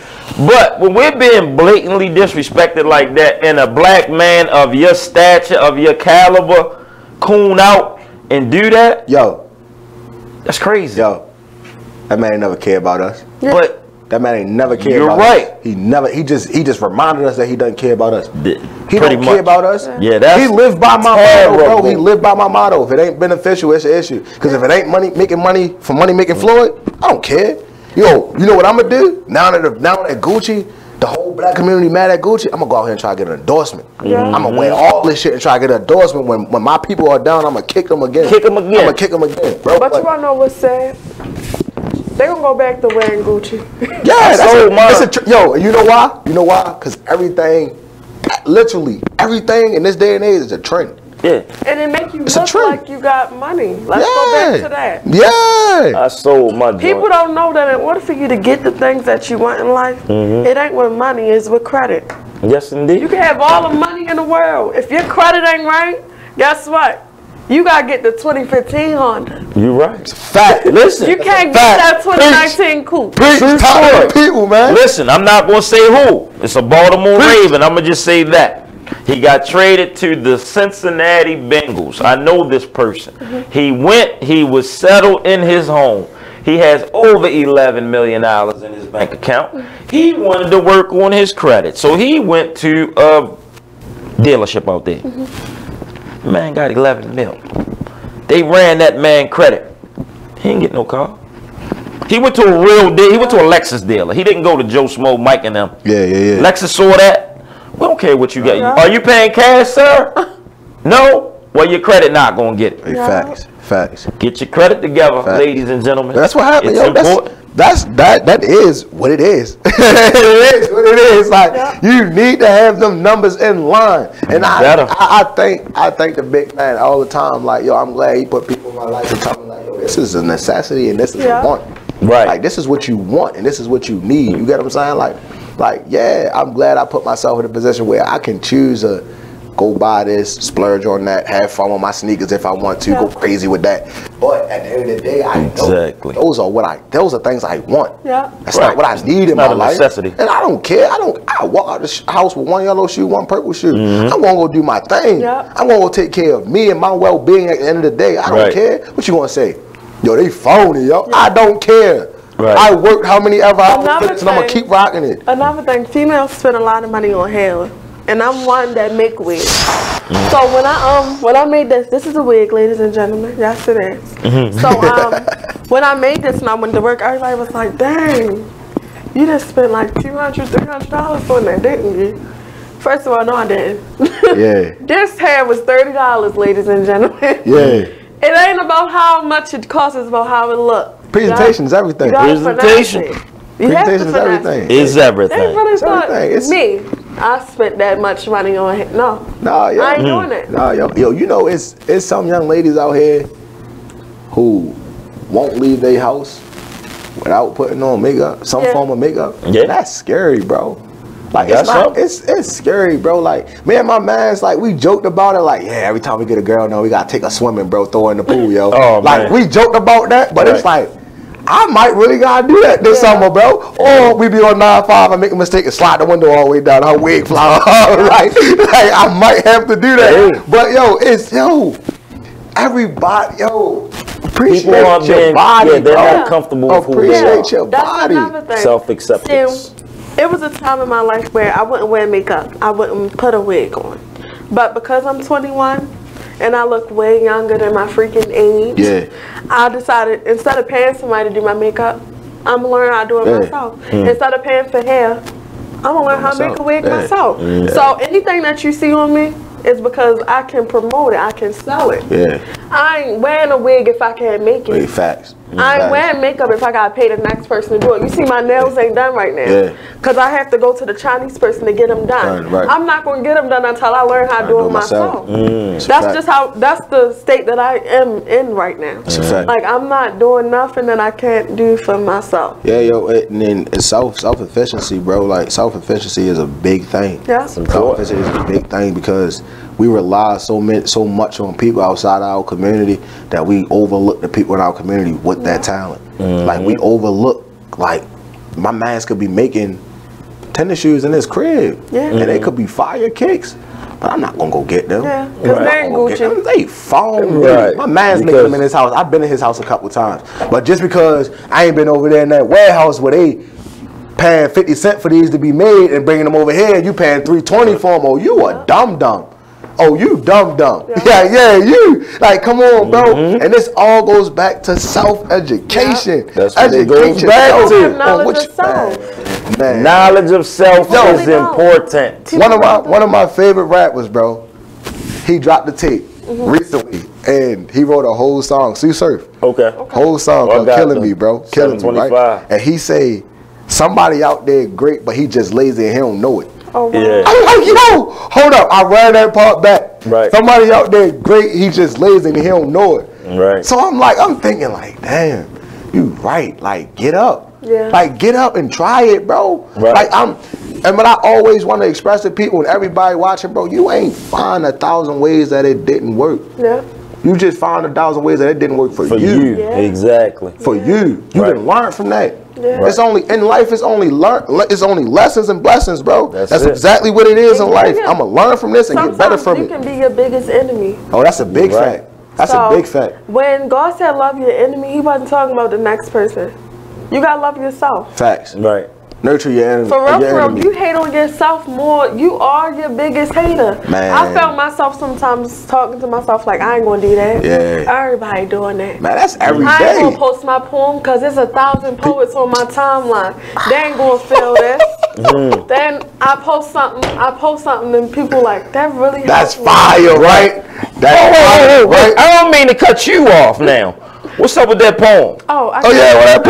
But when we're being blatantly disrespected like that and a black man of your stature, of your caliber, coon out and do that, yo, that's crazy. Yo, that man ain't never care about us. But that man ain't never cared about us. He just reminded us that he doesn't care about us. He don't care about us. Yeah, that's he lived by my motto, bro. He lived by my motto. If it ain't beneficial, it's an issue. Because if it ain't money making Floyd, I don't care. Yo, you know what I'm gonna do? Now that Gucci, the whole black community mad at Gucci, I'm gonna go out here and try to get an endorsement. I'm gonna wear all this shit and try to get an endorsement. When my people are down, I'm gonna kick them again. I'm gonna kick them again, bro. But you wanna know what's sad? They gonna go back to wearing Gucci. Yeah, yo, you know why? You know why? Because everything, literally everything in this day and age is a trend. Yeah. And it make you look like you got money. Let's go back to that. Yeah. I sold my joint. People don't know that in order for you to get the things that you want in life, it ain't with money, it's with credit. Yes, indeed. You can have all the money in the world. If your credit ain't right, guess what? You gotta get the 2015 Honda. You right. Fact. Listen. You can't get that 2019 coupe. Preach. People, man. Listen, I'm not gonna say who. It's a Baltimore Raven. I'm gonna just say that. He got traded to the Cincinnati Bengals. I know this person. He was settled in his home. He has over $11 million in his bank account. He wanted to work on his credit. So he went to a dealership out there. Man got 11 mil. They ran that man credit. He didn't get no car. He went to a real deal. He went to a Lexus dealer. He didn't go to Joe Smo, Mike, and them. Yeah. Lexus saw that. We don't care what you got. Are you paying cash, sir? No? Well, your credit not going to get it. Hey, facts. Get your credit together, ladies and gentlemen. That's what happened, it's yo. Important. That is what it is. It is what it is. Like, you need to have them numbers in line. And I think the big man all the time, like, yo, I'm glad he put people in my life and tell me, like, yo, this is a necessity and this is a want. Right. Like, this is what you want and this is what you need. You get what I'm saying? Like, yeah, I'm glad I put myself in a position where I can choose to go buy this, splurge on that, have fun with my sneakers if I want to, go crazy with that. But at the end of the day, I know those are things I want. That's not what I need in my life. Necessity. And I don't care. I walk out the house with one yellow shoe, one purple shoe. I'm gonna go do my thing. I'm gonna go take care of me and my well-being at the end of the day. I don't care. What you gonna say? Yo, they phony, yo. I don't care. I worked how many ever hours and I'm gonna keep rocking it. Another thing, females spend a lot of money on hair. and I'm one that make wigs. So when I made this is a wig, ladies and gentlemen. Yes, it is. So when I made this and I went to work, everybody was like, "Dang, you just spent like $200, $300 on that, didn't you?" First of all, no, I didn't. Yeah. This hair was $30, ladies and gentlemen. Yeah. It ain't about how much it costs; it's about how it looks. Presentation is everything. Presentation. Presentation is everything. It's everything. They really thought It's me. I spent that much money on it. No. Nah, yo. I ain't doing it. Nah, yo, you know, it's some young ladies out here who won't leave their house without putting on makeup, some form of makeup. Yeah. That's scary, bro. Like it's scary, bro. Like me and my man's like we joked about it. Like every time we get a girl, we gotta take her swimming, bro. Throw her in the pool, yo. Like we joked about that, but it's like I might really gotta do that this summer, bro. Or we be on 9-5 and make a mistake and slide the window all the way down, her wig fly off. Like I might have to do that. But yo, everybody, appreciate your body, they're bro. not comfortable with who they are. Appreciate your body. Self-acceptance. It was a time in my life where I wouldn't wear makeup. I wouldn't put a wig on. But because I'm 21 and I look way younger than my freaking age, I decided instead of paying somebody to do my makeup, I'm going to learn how to do it myself. Instead of paying for hair, I'm going to learn how to make a wig myself. So anything that you see on me is because I can promote it. I can sell it. I ain't wearing a wig if I can't make it. Facts. I ain't wearing makeup if I gotta pay the next person to do it. You see, my nails ain't done right now because I have to go to the Chinese person to get them done. I'm not gonna get them done until I learn how to do it myself. That's just how. That's the state that I am in right now. Like I'm not doing nothing that I can't do for myself. Yeah, yo, and then it's self-efficiency, bro. Like self-efficiency is a big thing. Self-efficiency is a big thing because we rely so much on people outside our community that we overlook the people in our community with that talent. Like we overlook, like my mans could be making tennis shoes in his crib, and they could be fire kicks, but I'm not gonna go get them. Because they ain't Gucci. They phone me. My man's making them in his house. I've been in his house a couple times, but just because I ain't been over there in that warehouse where they paying 50 cents for these to be made and bringing them over here, you paying $3.20 for them. Oh, you a dumb. Oh, you dumb. Yeah, you. Like, come on, bro. And this all goes back to self-education. That's what it goes back to. Knowledge of self. Man. Knowledge of self is important. One of my favorite rappers, bro, he dropped the tape recently, and he wrote a whole song, Sue Surf. Whole song called Killing Me, bro. Killing Me, right? And he say, somebody out there great, but he just lazy and he don't know it. I'm like, yo, hold up. I ran that part back. Somebody out there great, he just lazy and he don't know it. So I'm thinking like, damn, you right. Like, get up. Like, get up and try it, bro. Like, but I always want to express to people and everybody watching, bro, you ain't find 1,000 ways that it didn't work. You just found 1,000 ways that it didn't work for you. Exactly. For you. You can learn from that. It's only in life. It's only lessons and blessings, bro. That's exactly what it is in life. I'm gonna learn from this and get better from it. You can be your biggest enemy. Oh, that's a big fact. That's a big fact. When God said love your enemy, He wasn't talking about the next person. You gotta love yourself. Facts. Nurture your enemy. For real, you hate on yourself more. You are your biggest hater. Man. I felt myself sometimes talking to myself like, I ain't gonna do that. Everybody doing that. Man, that's every day. I ain't gonna post my poem because there's 1,000 poets on my timeline. They ain't gonna feel this. Then I post something and people like, that really That's fire, right? Wait. I don't mean to cut you off now. What's up with that poem? That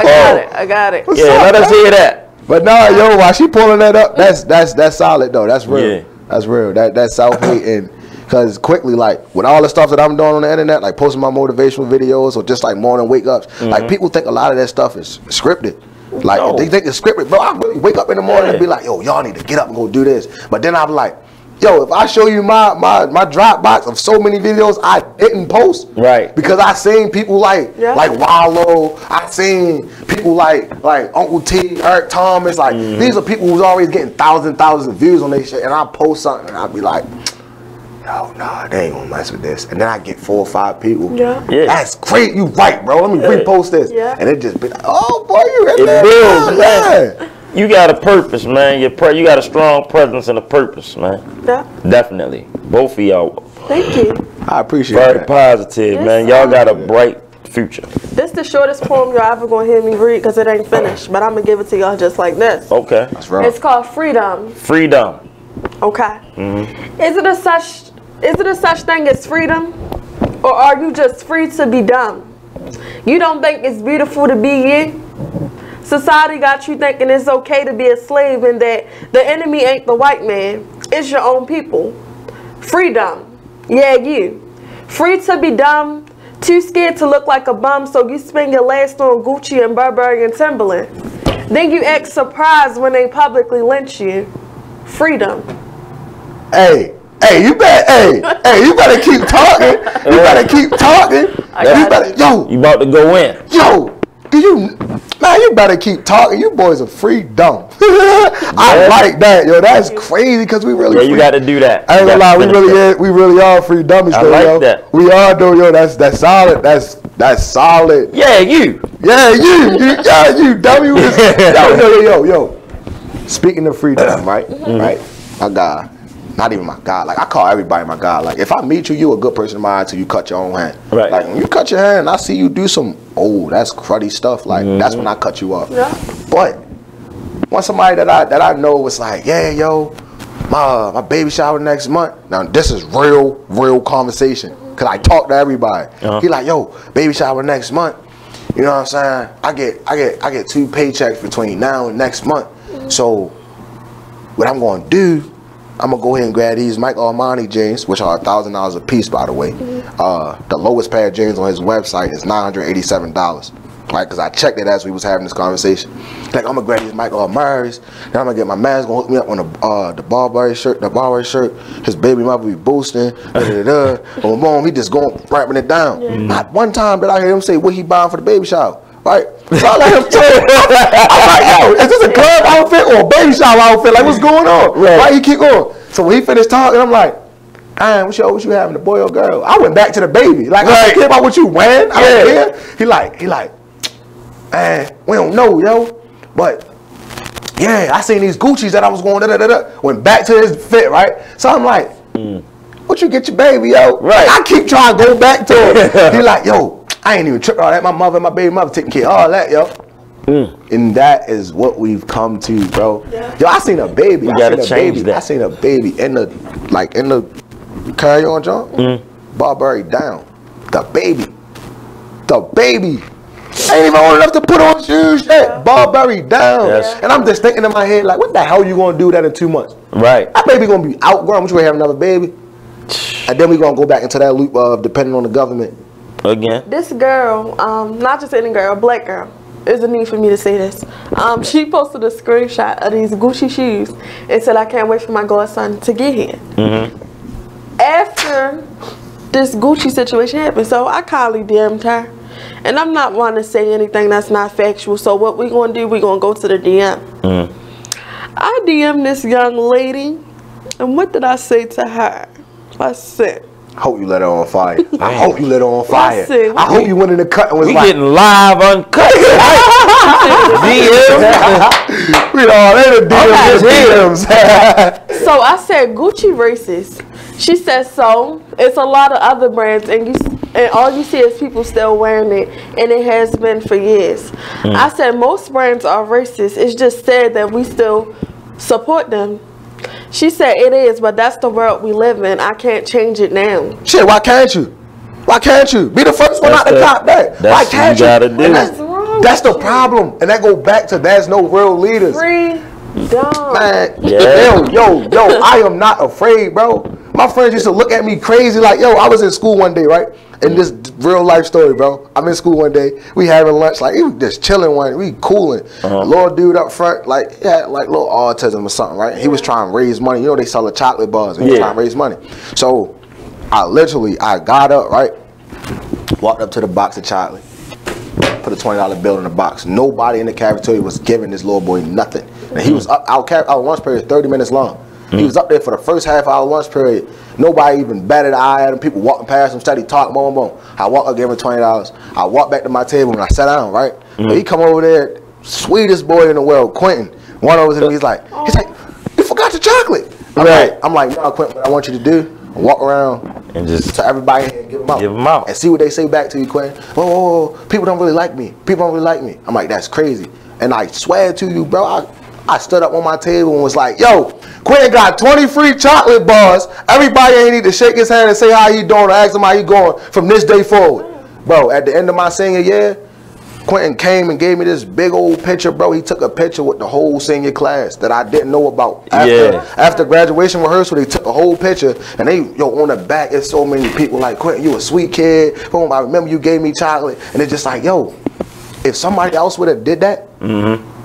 poem. I got it. Let us hear that. But no, yo, while she pulling that up, that's solid though. That's real. That's real. That's self-hating. Because quickly, like with all the stuff that I'm doing on the internet, like posting my motivational videos or just like morning wake ups, like people think a lot of that stuff is scripted. Like they think it's scripted, bro. I really wake up in the morning and be like, yo, y'all need to get up and go do this. But then I'm like, yo, if I show you my Dropbox of so many videos I didn't post, because I seen people like Wallow, I seen people like Uncle T, Eric Thomas, like these are people who's always getting thousands of views on their shit, and I post something and I be like, yo, nah, they ain't gonna mess with this, and then I get 4 or 5 people. That's great, you right, bro. Let me repost this, and it just be like, oh boy, you in there. You got a purpose, man. You got a strong presence and a purpose, man. Yeah. Definitely. Both of y'all. Thank you. I appreciate Very that. positive, man. Y'all got a bright future. This the shortest poem y'all ever gonna hear me read because it ain't finished, but I'm gonna give it to y'all just like this. Okay. That's right. It's called Freedom. Freedom. Okay. Is it a such thing as freedom, or are you just free to be dumb? You don't think it's beautiful to be you? Society got you thinking it's okay to be a slave and that the enemy ain't the white man, it's your own people. Freedom, yeah, you. Free to be dumb, too scared to look like a bum, so you spend your last on Gucci and Burberry and Timberland. Then you act surprised when they publicly lynch you. Freedom. Hey, you better keep talking. You better keep talking. You about to go in. You better keep talking. You boys are free dumb. I like that, yo. That's crazy because we really. Yeah, you got to do that. I ain't gonna lie, we really are free dummies. I though, like yo. that. We are though, yo. That's solid. That's solid. Yeah, you. Yeah, you dummy. Yo. Speaking of freedom, right? Right. My God. Not even my God. Like, I call everybody my God. Like, if I meet you, you a good person in my eye till you cut your own hand. Right. Like, when you cut your hand, I see you do some, that's cruddy stuff. Like, that's when I cut you off. Yeah. But when somebody that I know was like, yeah, yo, my baby shower next month. Now, this is real conversation. Because I talk to everybody. He like, yo, baby shower next month. You know what I'm saying? I get 2 paychecks between now and next month. So, what I'm going to do, I'm gonna go ahead and grab these Mike Armani jeans, which are $1,000 a piece, by the way. The lowest pair of jeans on his website is $987, right? Because I checked it as we was having this conversation. Like, I'm gonna grab these Mike Armani's, then I'm gonna get my man's gonna hook me up on the Barberry shirt. His baby mother be boosting. Boom, he just going wrapping it down. Not one time did I hear him say what he buying for the baby shower. Right? So I let him tell me. I'm like, yo, is this a club outfit or a baby shower outfit? Like, what's going on? Right? He keep going. So when he finished talking, I'm like, man, what you having, a boy or girl? I went back to the baby. Like, I don't care about what you wearing. I don't care. He like, man, we don't know, yo. But, yeah, I seen these Gucci's that I was going Went back to his fit, right? So I'm like, what you get your baby, yo? Right. I keep trying to go back to him. He like, yo, I ain't even tripping all that. My mother and my baby mother taking care of all that, yo. And that is what we've come to, bro. Yo, I seen a baby. I seen a baby in the carry-on junk. Barberry down. The baby. Ain't even old enough to put on shoes yet. Barberry down. And I'm just thinking in my head, like, what the hell you gonna do that in 2 months? Right. That baby gonna be outgrown. Which way have another baby? And then we gonna go back into that loop of depending on the government. Again. This girl, not just any girl, a black girl. There's a need for me to say this. She posted a screenshot of these Gucci shoes and said, I can't wait for my godson to get here. After this Gucci situation happened, so I kindly DM'd her. And I'm not wanting to say anything that's not factual, so what we gonna do, we gonna go to the DM. I DM'd this young lady, and what did I say to her? I said, I hope you let her on fire. I hope you let her on fire. Listen, I hope you went in the cut and was we like, getting live uncut. We all in the DMs. So I said Gucci racist. She said so. It's a lot of other brands, and all you see is people still wearing it, and it has been for years. I said most brands are racist. It's just sad that we still support them. She said it is, but that's the world we live in. I can't change it now. Shit, why can't you? Why can't you? Be the first one out to cop that. Why can't you? That's the problem. And that go back to there's no real leaders. Freedom. Man, yo, I am not afraid, bro. My friends used to look at me crazy like, yo, I was in school one day, right? And this real life story, bro. I'm in school one day. We having lunch, like, we just chilling we cooling. Little dude up front, like, he had like little autism or something, right? He was trying to raise money. You know, they sell the chocolate bars. And he was trying to raise money. So I got up, right? Walked up to the box of chocolate. Put a $20 bill in the box. Nobody in the cafeteria was giving this little boy nothing. And he was up, our lunch period is 30 minutes long. He was up there for the first half of our lunch period. Nobody even batted an eye at him. People walking past him, steady talking, boom, boom. I walked up, gave him $20. I walked back to my table and I sat down, right? But he come over there, sweetest boy in the world, Quentin. One over to me, he's like, you forgot the chocolate. I'm like, no, Quentin, what I want you to do, walk around and just to everybody and give them out. Give them out. And see what they say back to you, Quentin. Whoa, people don't really like me. People don't really like me. I'm like, that's crazy. And I swear to you, bro, I stood up on my table and was like, yo, Quentin got 20 free chocolate bars. Everybody ain't need to shake his hand and say how he doing or ask him how he going from this day forward. Bro, at the end of my senior year, Quentin came and gave me this big old picture, bro. He took a picture with the whole senior class that I didn't know about. After graduation rehearsal, they took a whole picture, and they, on the back, there's so many people like, Quentin, you a sweet kid. Boom, I remember you gave me chocolate. And it's just like, yo, if somebody else would have did that,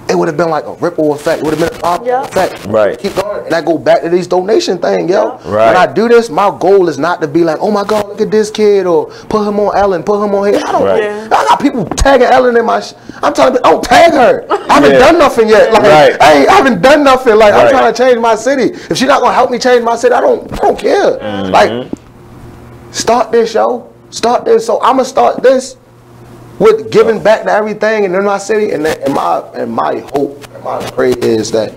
it would have been like a ripple effect. It would have been a domino effect. Right. Keep going. And I go back to these donation thing, yo. Right. When I do this, my goal is not to be like, oh my God, look at this kid, or put him on Ellen, put him on here. I don't I got people tagging Ellen in my I'm telling them, don't tag her. I haven't done nothing yet. Like, I haven't done nothing. Like, I'm trying to change my city. If she's not gonna help me change my city, I don't care. Like, start this, yo. Start this. So I'm gonna start this with giving back to everything and in my city, and my hope and my prayer is that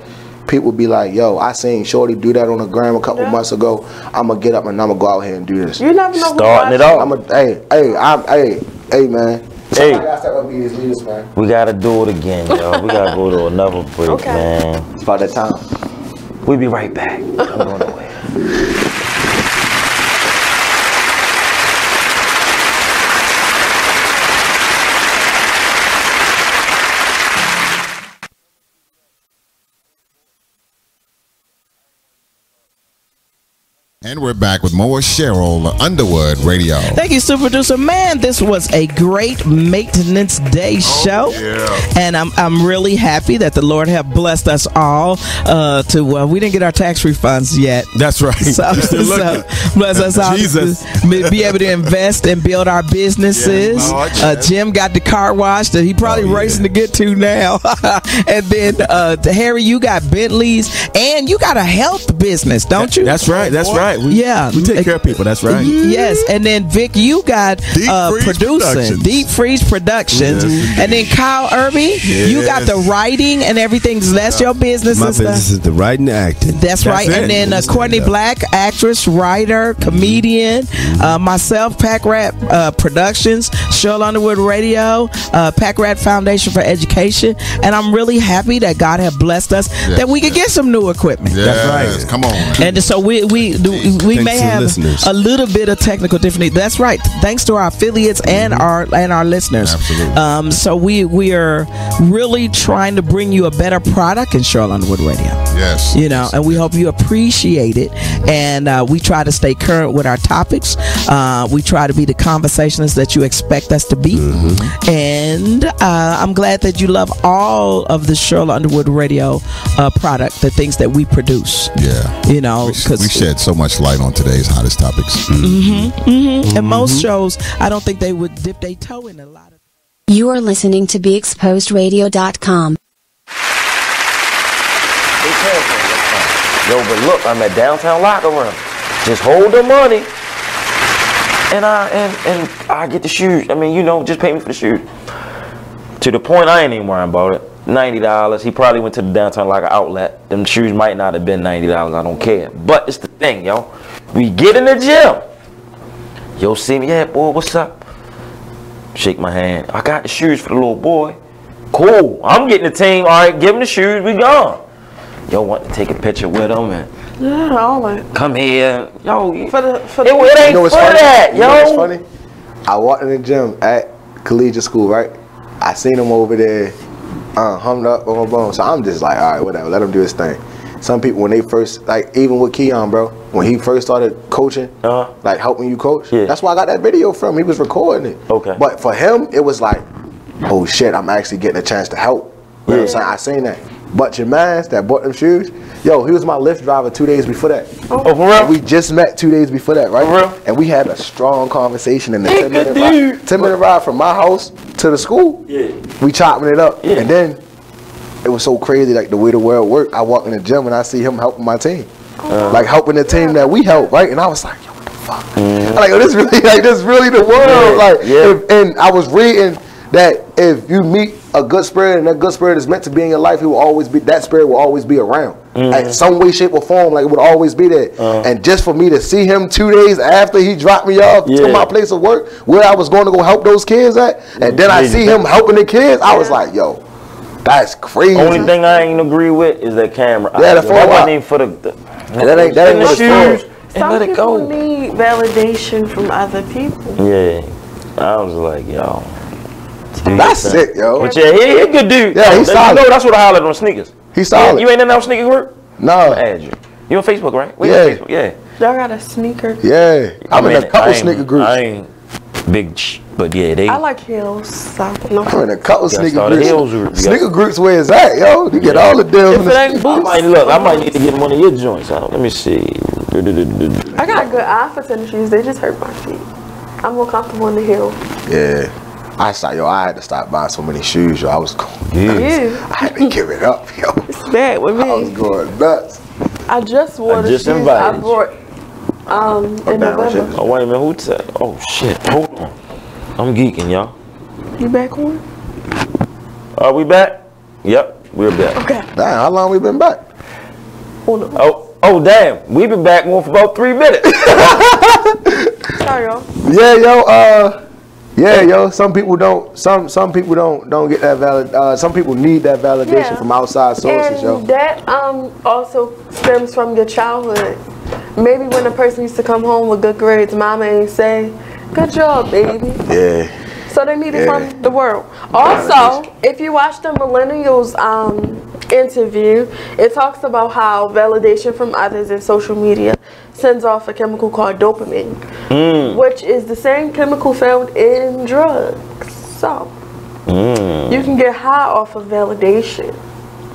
people be like, yo, I seen Shorty do that on the gram a couple months ago. I'm gonna get up and I'm gonna go out here and do this. You never know. Starting it off. Hey, man. Hey, leaders, man. we gotta do it again, yo. We gotta go to another break, man. It's about that time. We'll be right back. I'm going away. And we're back with more Cheryl Underwood Radio. Thank you, super producer. Man, this was a great maintenance day show. And I'm really happy that the Lord have blessed us all we didn't get our tax refunds yet. That's right. So bless us all to be able to invest and build our businesses. Jim got the car wash that he probably racing to get to now. And then Harry, you got Bentleys and you got a health business, don't you? That's right. That's right. We take care of people. That's right. Yes, and then Vic, you got producing Deep Freeze Productions, and then Kyle Irby, you got the writing and everything. So that's your business. My business is the writing and acting. That's right. And then Courtney Black, actress, writer, comedian. Myself, Pack Rat Productions, Cheryl Underwood Radio, Pack Rat Foundation for Education, and I'm really happy that God have blessed us that we could get some new equipment. That's right. Come on. And so we may have a little bit of technical difficulty. That's right. Thanks to our affiliates and our listeners. Absolutely. So we are really trying to bring you a better product in Cheryl Underwood Radio. Yes. You know, and we hope you appreciate it. And we try to stay current with our topics. We try to be the conversationalists that you expect us to be. And I'm glad that you love all of the Cheryl Underwood Radio product, the things that we produce. Yeah. You know, because we shed so much light on today's hottest topics. And most shows, I don't think they would dip their toe in a lot of. You are listening to BeExposedRadio.com. Yo, but look, I'm at downtown locker room. Just hold the money, and I get the shoes. I mean, you know, just pay me for the shoes. To the point, I ain't even worrying about it. $90. He probably went to the downtown locker outlet. Them shoes might not have been $90. I don't care. But it's the thing, yo. We get in the gym. Yo, see me, yeah, boy, what's up? Shake my hand. I got the shoes for the little boy. Cool. I'm getting the team. All right, give him the shoes. We gone. Yo, want to take a picture with him and all that. come here. Yo, it ain't for that, yo. You know what's funny? I walked in the gym at collegiate school, right? I seen him over there, hummed up, boom, boom. So I'm just like, all right, whatever, let him do his thing. Some people, when they first, like, even with Keon, bro, when he first started coaching, like helping you coach, that's why I got that video from. He was recording it. Okay. But for him, it was like, oh shit, I'm actually getting a chance to help. You know what I'm saying? I seen that. But your man that bought them shoes, yo, he was my Lyft driver 2 days before that. Oh, for real? We just met 2 days before that, right? For real? And we had a strong conversation in the 10-minute ride from my house to the school. Yeah. We chopping it up. Yeah. And then it was so crazy, like the way the world worked. I walk in the gym and I see him helping my team. Like helping the team that we help, right? And I was like, yo, what the fuck? Like, oh, this really the world. And I was reading that if you meet a good spirit and that good spirit is meant to be in your life, that spirit will always be around. In some way, shape, or form, like it would always be there. And just for me to see him 2 days after he dropped me off to my place of work, where I was going to go help those kids at, and then I see him helping the kids, I was like, yo, that's crazy. Only thing I ain't agree with is that camera. Yeah, that wasn't even for that ain't the shoes. Some people need validation from other people. Yeah, I was like, yo. That's sick, yo. But yeah, he a good dude. Yeah, he's solid. You know, that's what I hollered on sneakers. He's solid. You ain't in that sneaker group? No. I'm gonna add you. You on Facebook, right? We on Facebook. Yeah. Y'all got a sneaker? Yeah. I'm in a couple sneaker groups. I ain't big, but yeah, they. I like heels. So I'm in a couple sneaker groups. Sneaker groups where it's at, yo. You get all the deals. If it ain't boots. I might need to get one of your joints out. Let me see. I got good outfits in the shoes. They just hurt my feet. I'm more comfortable in the heel. Yeah. I had to stop buying so many shoes, yo. I was going nuts. I had to give it up, yo. It's bad with me. I was going nuts. I just wore the shoes I bought in November. Oh, wait a minute. Who said? Oh, shit. Hold on. I'm geeking, y'all. You back on? Are we back? Yep, we're back. Okay. Damn, how long we been back? Oh, damn. We've been back for about 3 minutes. Sorry, y'all. Yeah, yo. Yeah, yo. Some people don't. Some people don't get that valid. Some people need that validation from outside sources, yo. And that also stems from your childhood. Maybe when a person used to come home with good grades, mama ain't say, "Good job, baby." Yeah. So they need it from the world. Also, if you watch the Millennials interview, it talks about how validation from others in social media sends off a chemical called dopamine, which is the same chemical found in drugs. So you can get high off of validation.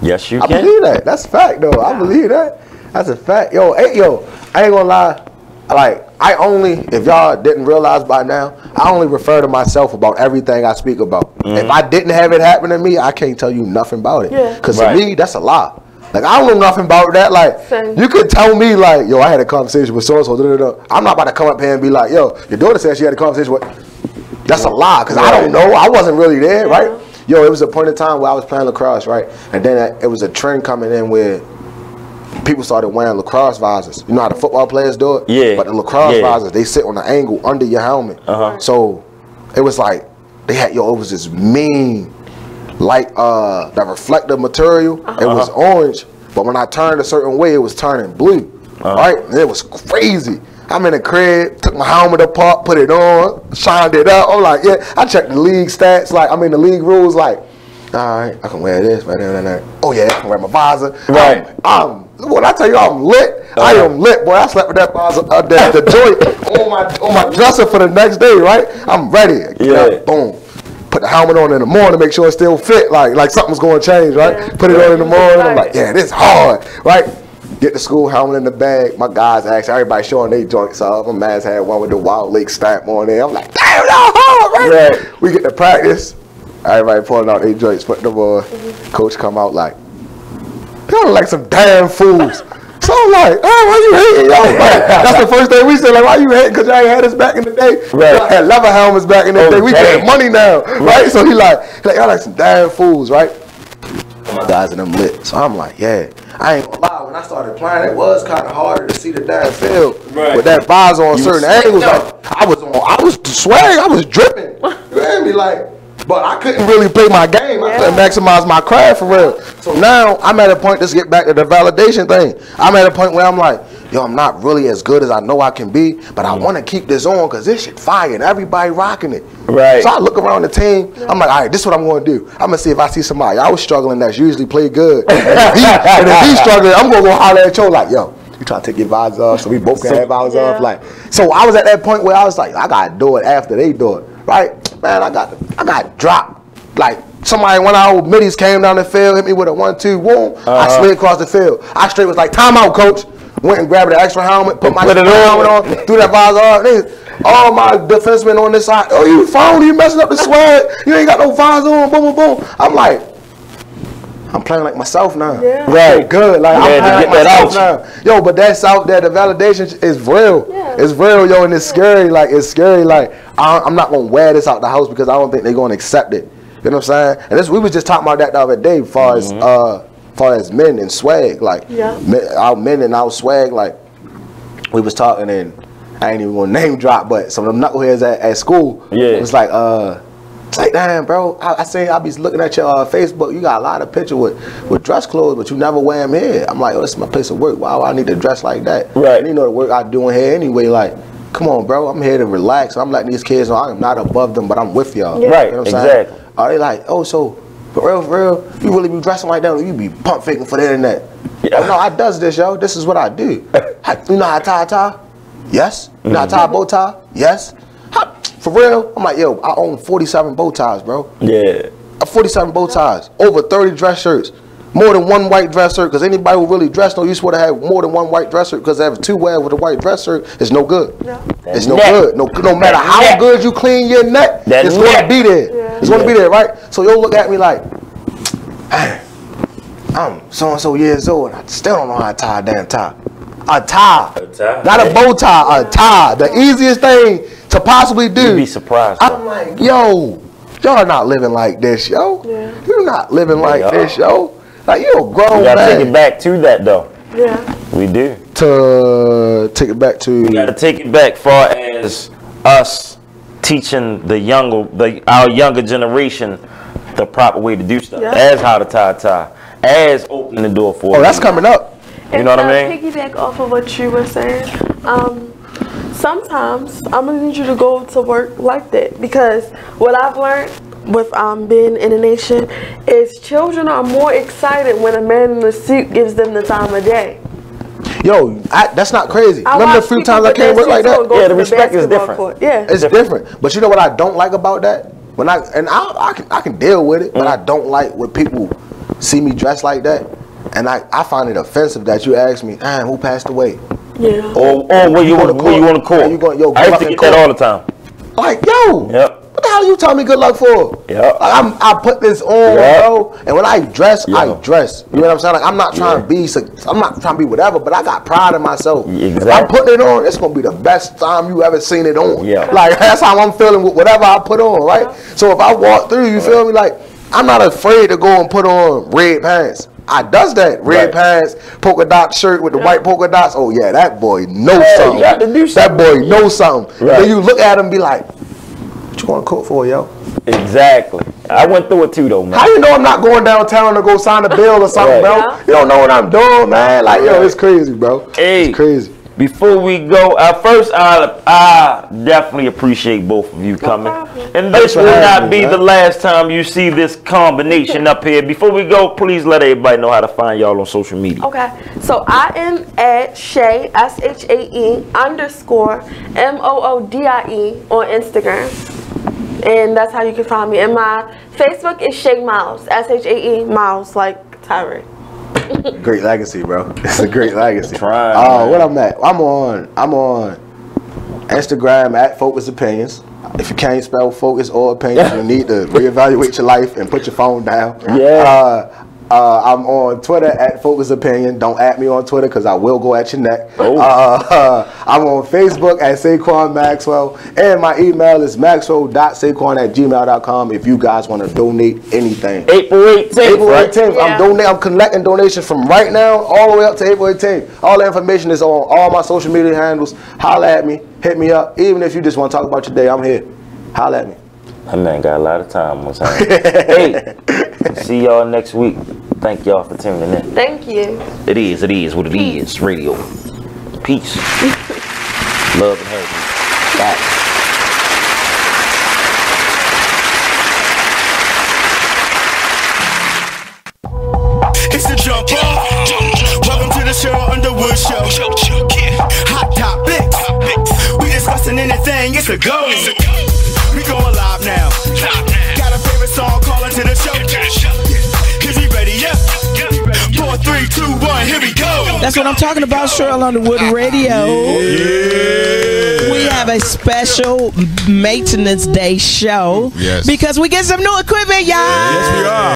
Yes, you can. I believe that. That's a fact, though. I believe that. That's a fact. Yo, I ain't gonna lie. Like, if y'all didn't realize by now, I only refer to myself about everything I speak about. If I didn't have it happen to me, I can't tell you nothing about it. Yeah. Because to me, that's a lie. Like, I don't know nothing about that. Like, you could tell me, like, yo, I had a conversation with so-and-so. I'm not about to come up here and be like, yo, your daughter said she had a conversation with... That's a lie, because I don't know. I wasn't really there, right? Yo, it was a point in time where I was playing lacrosse, right? And then it was a trend coming in where people started wearing lacrosse visors. You know how the football players do it? Yeah. But the lacrosse visors, they sit on the angle under your helmet. So it was like, it was this mean, like that reflective material. It was orange, but when I turned a certain way, it was turning blue. Right? And it was crazy. I'm in the crib, took my helmet apart, put it on, shined it up. I'm like, yeah, I checked the league stats, like, the league rules, like, all right, I can wear this, right there. Oh yeah, I can wear my visor. Right. When I tell you I'm lit, I am lit, boy. I slept with that visor, the joint on my dresser for the next day, right? I'm ready. Yeah. Boom. Put the helmet on in the morning to make sure it still fit, like something's going to change, right? Yeah. Put it on in the morning. I'm like, yeah, this hard, right? Get the school helmet in the bag. My guys asked everybody showing their joints off. My man's had one with the Wild Lake stamp on there. I'm like, damn, y'all hard, right? Yeah. We get to practice. Everybody pulling out their joints, putting them on. Coach come out like, y'all look like some damn fools. So I'm like, why you hating, y'all? Like, that's the first thing we said, like, why you hating? Because y'all ain't had us back in the day. Right. Y'all had leather helmets back in the day. We getting money now, right? So he like, y'all like some damn fools, right? My guys in them lit. So I'm like, yeah. I ain't gonna lie, when I started playing, it was kind of harder to see the damn field with that visor on certain angles. Like, I was swearing, I was dripping. You hear me? Like, but I couldn't really play my game. I couldn't maximize my craft for real. So now I'm at a point, let's get back to the validation thing. I'm at a point where I'm like, yo, I'm not really as good as I know I can be, but I want to keep this on because this shit fire and everybody rocking it. Right. So I look around the team. I'm like, all right, this is what I'm going to do. I'm going to see if I see somebody I was struggling that's usually play good. And if he's struggling, I'm going to go holler at you like, yo, you trying to take your vibes off so we both can have vibes off. Like, so I was at that point where I was like, I got to do it after they do it. Right? Man, I got dropped. Like, somebody, one of our middies came down the field, hit me with a 1-2, boom. I slid across the field. I straight was like, timeout, coach. Went and grabbed the extra helmet, put my helmet on, threw that visor on. All my defensemen on this side, oh, you phony, you messing up the swag. You ain't got no visor on, boom, boom, boom. I'm like, I'm playing like myself now. Yeah. Right. Good. Like, I'm playing like myself out now. Yo, but that's out there. The validation is real. Yeah. It's real, yo, and it's scary. Like, it's scary. Like, I'm not going to wear this out the house because I don't think they're going to accept it. You know what I'm saying? And we was just talking about that the other day as far as men and swag. Like, our men and our swag, like, we was talking, and I ain't even going to name drop, but some of them knuckleheads at school was like, it's like, damn, bro, I be looking at your Facebook. You got a lot of pictures with dress clothes, but you never wear them here. I'm like, oh, this is my place of work. Why I need to dress like that? Right. And you know the work I do in here anyway. Like, come on, bro, I'm here to relax. I'm letting these kids know I'm not above them, but I'm with y'all. Yeah. Right, you know what I'm exactly. saying? Are they like, oh, so for real, you really be dressing like that, or you be pump faking for the internet? Yeah. Oh, no, I does this, yo. This is what I do. You know how I tie a tie? Yes. You know how I tie a bow tie? Yes. For real? I'm like, yo, I own 47 bow ties, bro. Yeah. 47 bow ties, over 30 dress shirts, more than one white dress shirt, because anybody who really dress know you supposed to have more than one white dress shirt, because having two wear with a white dress shirt is no good. Yeah. It's no good. No matter how good you clean your neck, it's going to be there. Yeah. It's going to be there, right? So you'll look at me like, I'm so-and-so years old, and I still don't know how to tie a damn tie. A tie. Not a bow tie, a tie. The easiest thing to possibly do. You'd be surprised. I'm like, yo, y'all are not living like this, yo. Yeah. You're not living like this, yo. Like, you're a grown man. We gotta take it back to that, though. Yeah. We do. To take it back to. We gotta take it back far as us teaching our younger generation the proper way to do stuff. Yeah. As how to tie a tie. As opening the door for. Oh, that's coming up. You know what I mean? Piggyback off of what you were saying. Sometimes I'm gonna need you to go to work like that, because what I've learned with being in the nation is children are more excited when a man in a suit gives them the time of day. Yo, that's not crazy. Remember the few times I came to work like that? Yeah, the respect is different. Yeah, it's different. But you know what I don't like about that? When I can deal with it, but I don't like when people see me dressed like that. And I find it offensive that you ask me, who passed away? Yeah. Or where you want to call? I used to get that all the time. Like, yo, what the hell you telling me good luck for? Yeah. Like, I put this on, bro. And when I dress, I dress. You know what I'm saying? Like, I'm not trying to be whatever, but I got pride in myself. Exactly. If I'm putting it on, it's gonna be the best time you ever seen it on. Yeah. Like, that's how I'm feeling with whatever I put on, right? So if I walk through, you feel me? Like, I'm not afraid to go and put on red pants. I does that. Red pants, polka dot shirt with the white polka dots. Oh yeah, that boy knows something. You got to do something. That boy knows something. Right. Then you look at him and be like, what you gonna cook for, yo? Exactly. I went through it too, though, man. How you know I'm not going downtown to go sign a bill or something, bro? Yeah. You don't know what I'm doing, man. Like, yo, it's crazy, bro. Hey, it's crazy. Before we go, first, I definitely appreciate both of you coming. And this will not be the last time you see this combination up here. Before we go, please let everybody know how to find y'all on social media. Okay, so I am at Shay, SHAE _ MOODIE on Instagram. And that's how you can find me. And my Facebook is Shay Miles, SHAE Miles, like Tyree. Great legacy, bro. It's a great legacy. Trying. What I'm at? I'm on Instagram at Focus Opinions. If you can't spell focus or opinions, you need to reevaluate your life and put your phone down. Yeah. I'm on Twitter at Focus Opinion. Don't at me on Twitter because I will go at your neck. Oh. I'm on Facebook at Saquan Maxwell. And my email is maxwell.saquan@gmail.com if you guys want to donate anything. April 18th. Yeah. I'm collecting donations from right now all the way up to April 18th. All the information is on all my social media handles. Holla at me. Hit me up. Even if you just want to talk about your day, I'm here. Holla at me. That man got a lot of time on time. Hey, see y'all next week. Thank y'all for tuning in. Thank you. It is what it is. Radio. Peace. Love and happiness. Bye. It's the jump off. Welcome to the show, Underwood Show. Hot topics. We discussing anything. It's a go. We going live now. Got a favorite song calling to the show. Is he ready? Yeah. 4, 3, 2, 1. Here we go. That's what I'm talking about. Cheryl Underwood Radio. Yeah. We have a special maintenance day show. Yes. Because we get some new equipment, y'all. Yes, we are.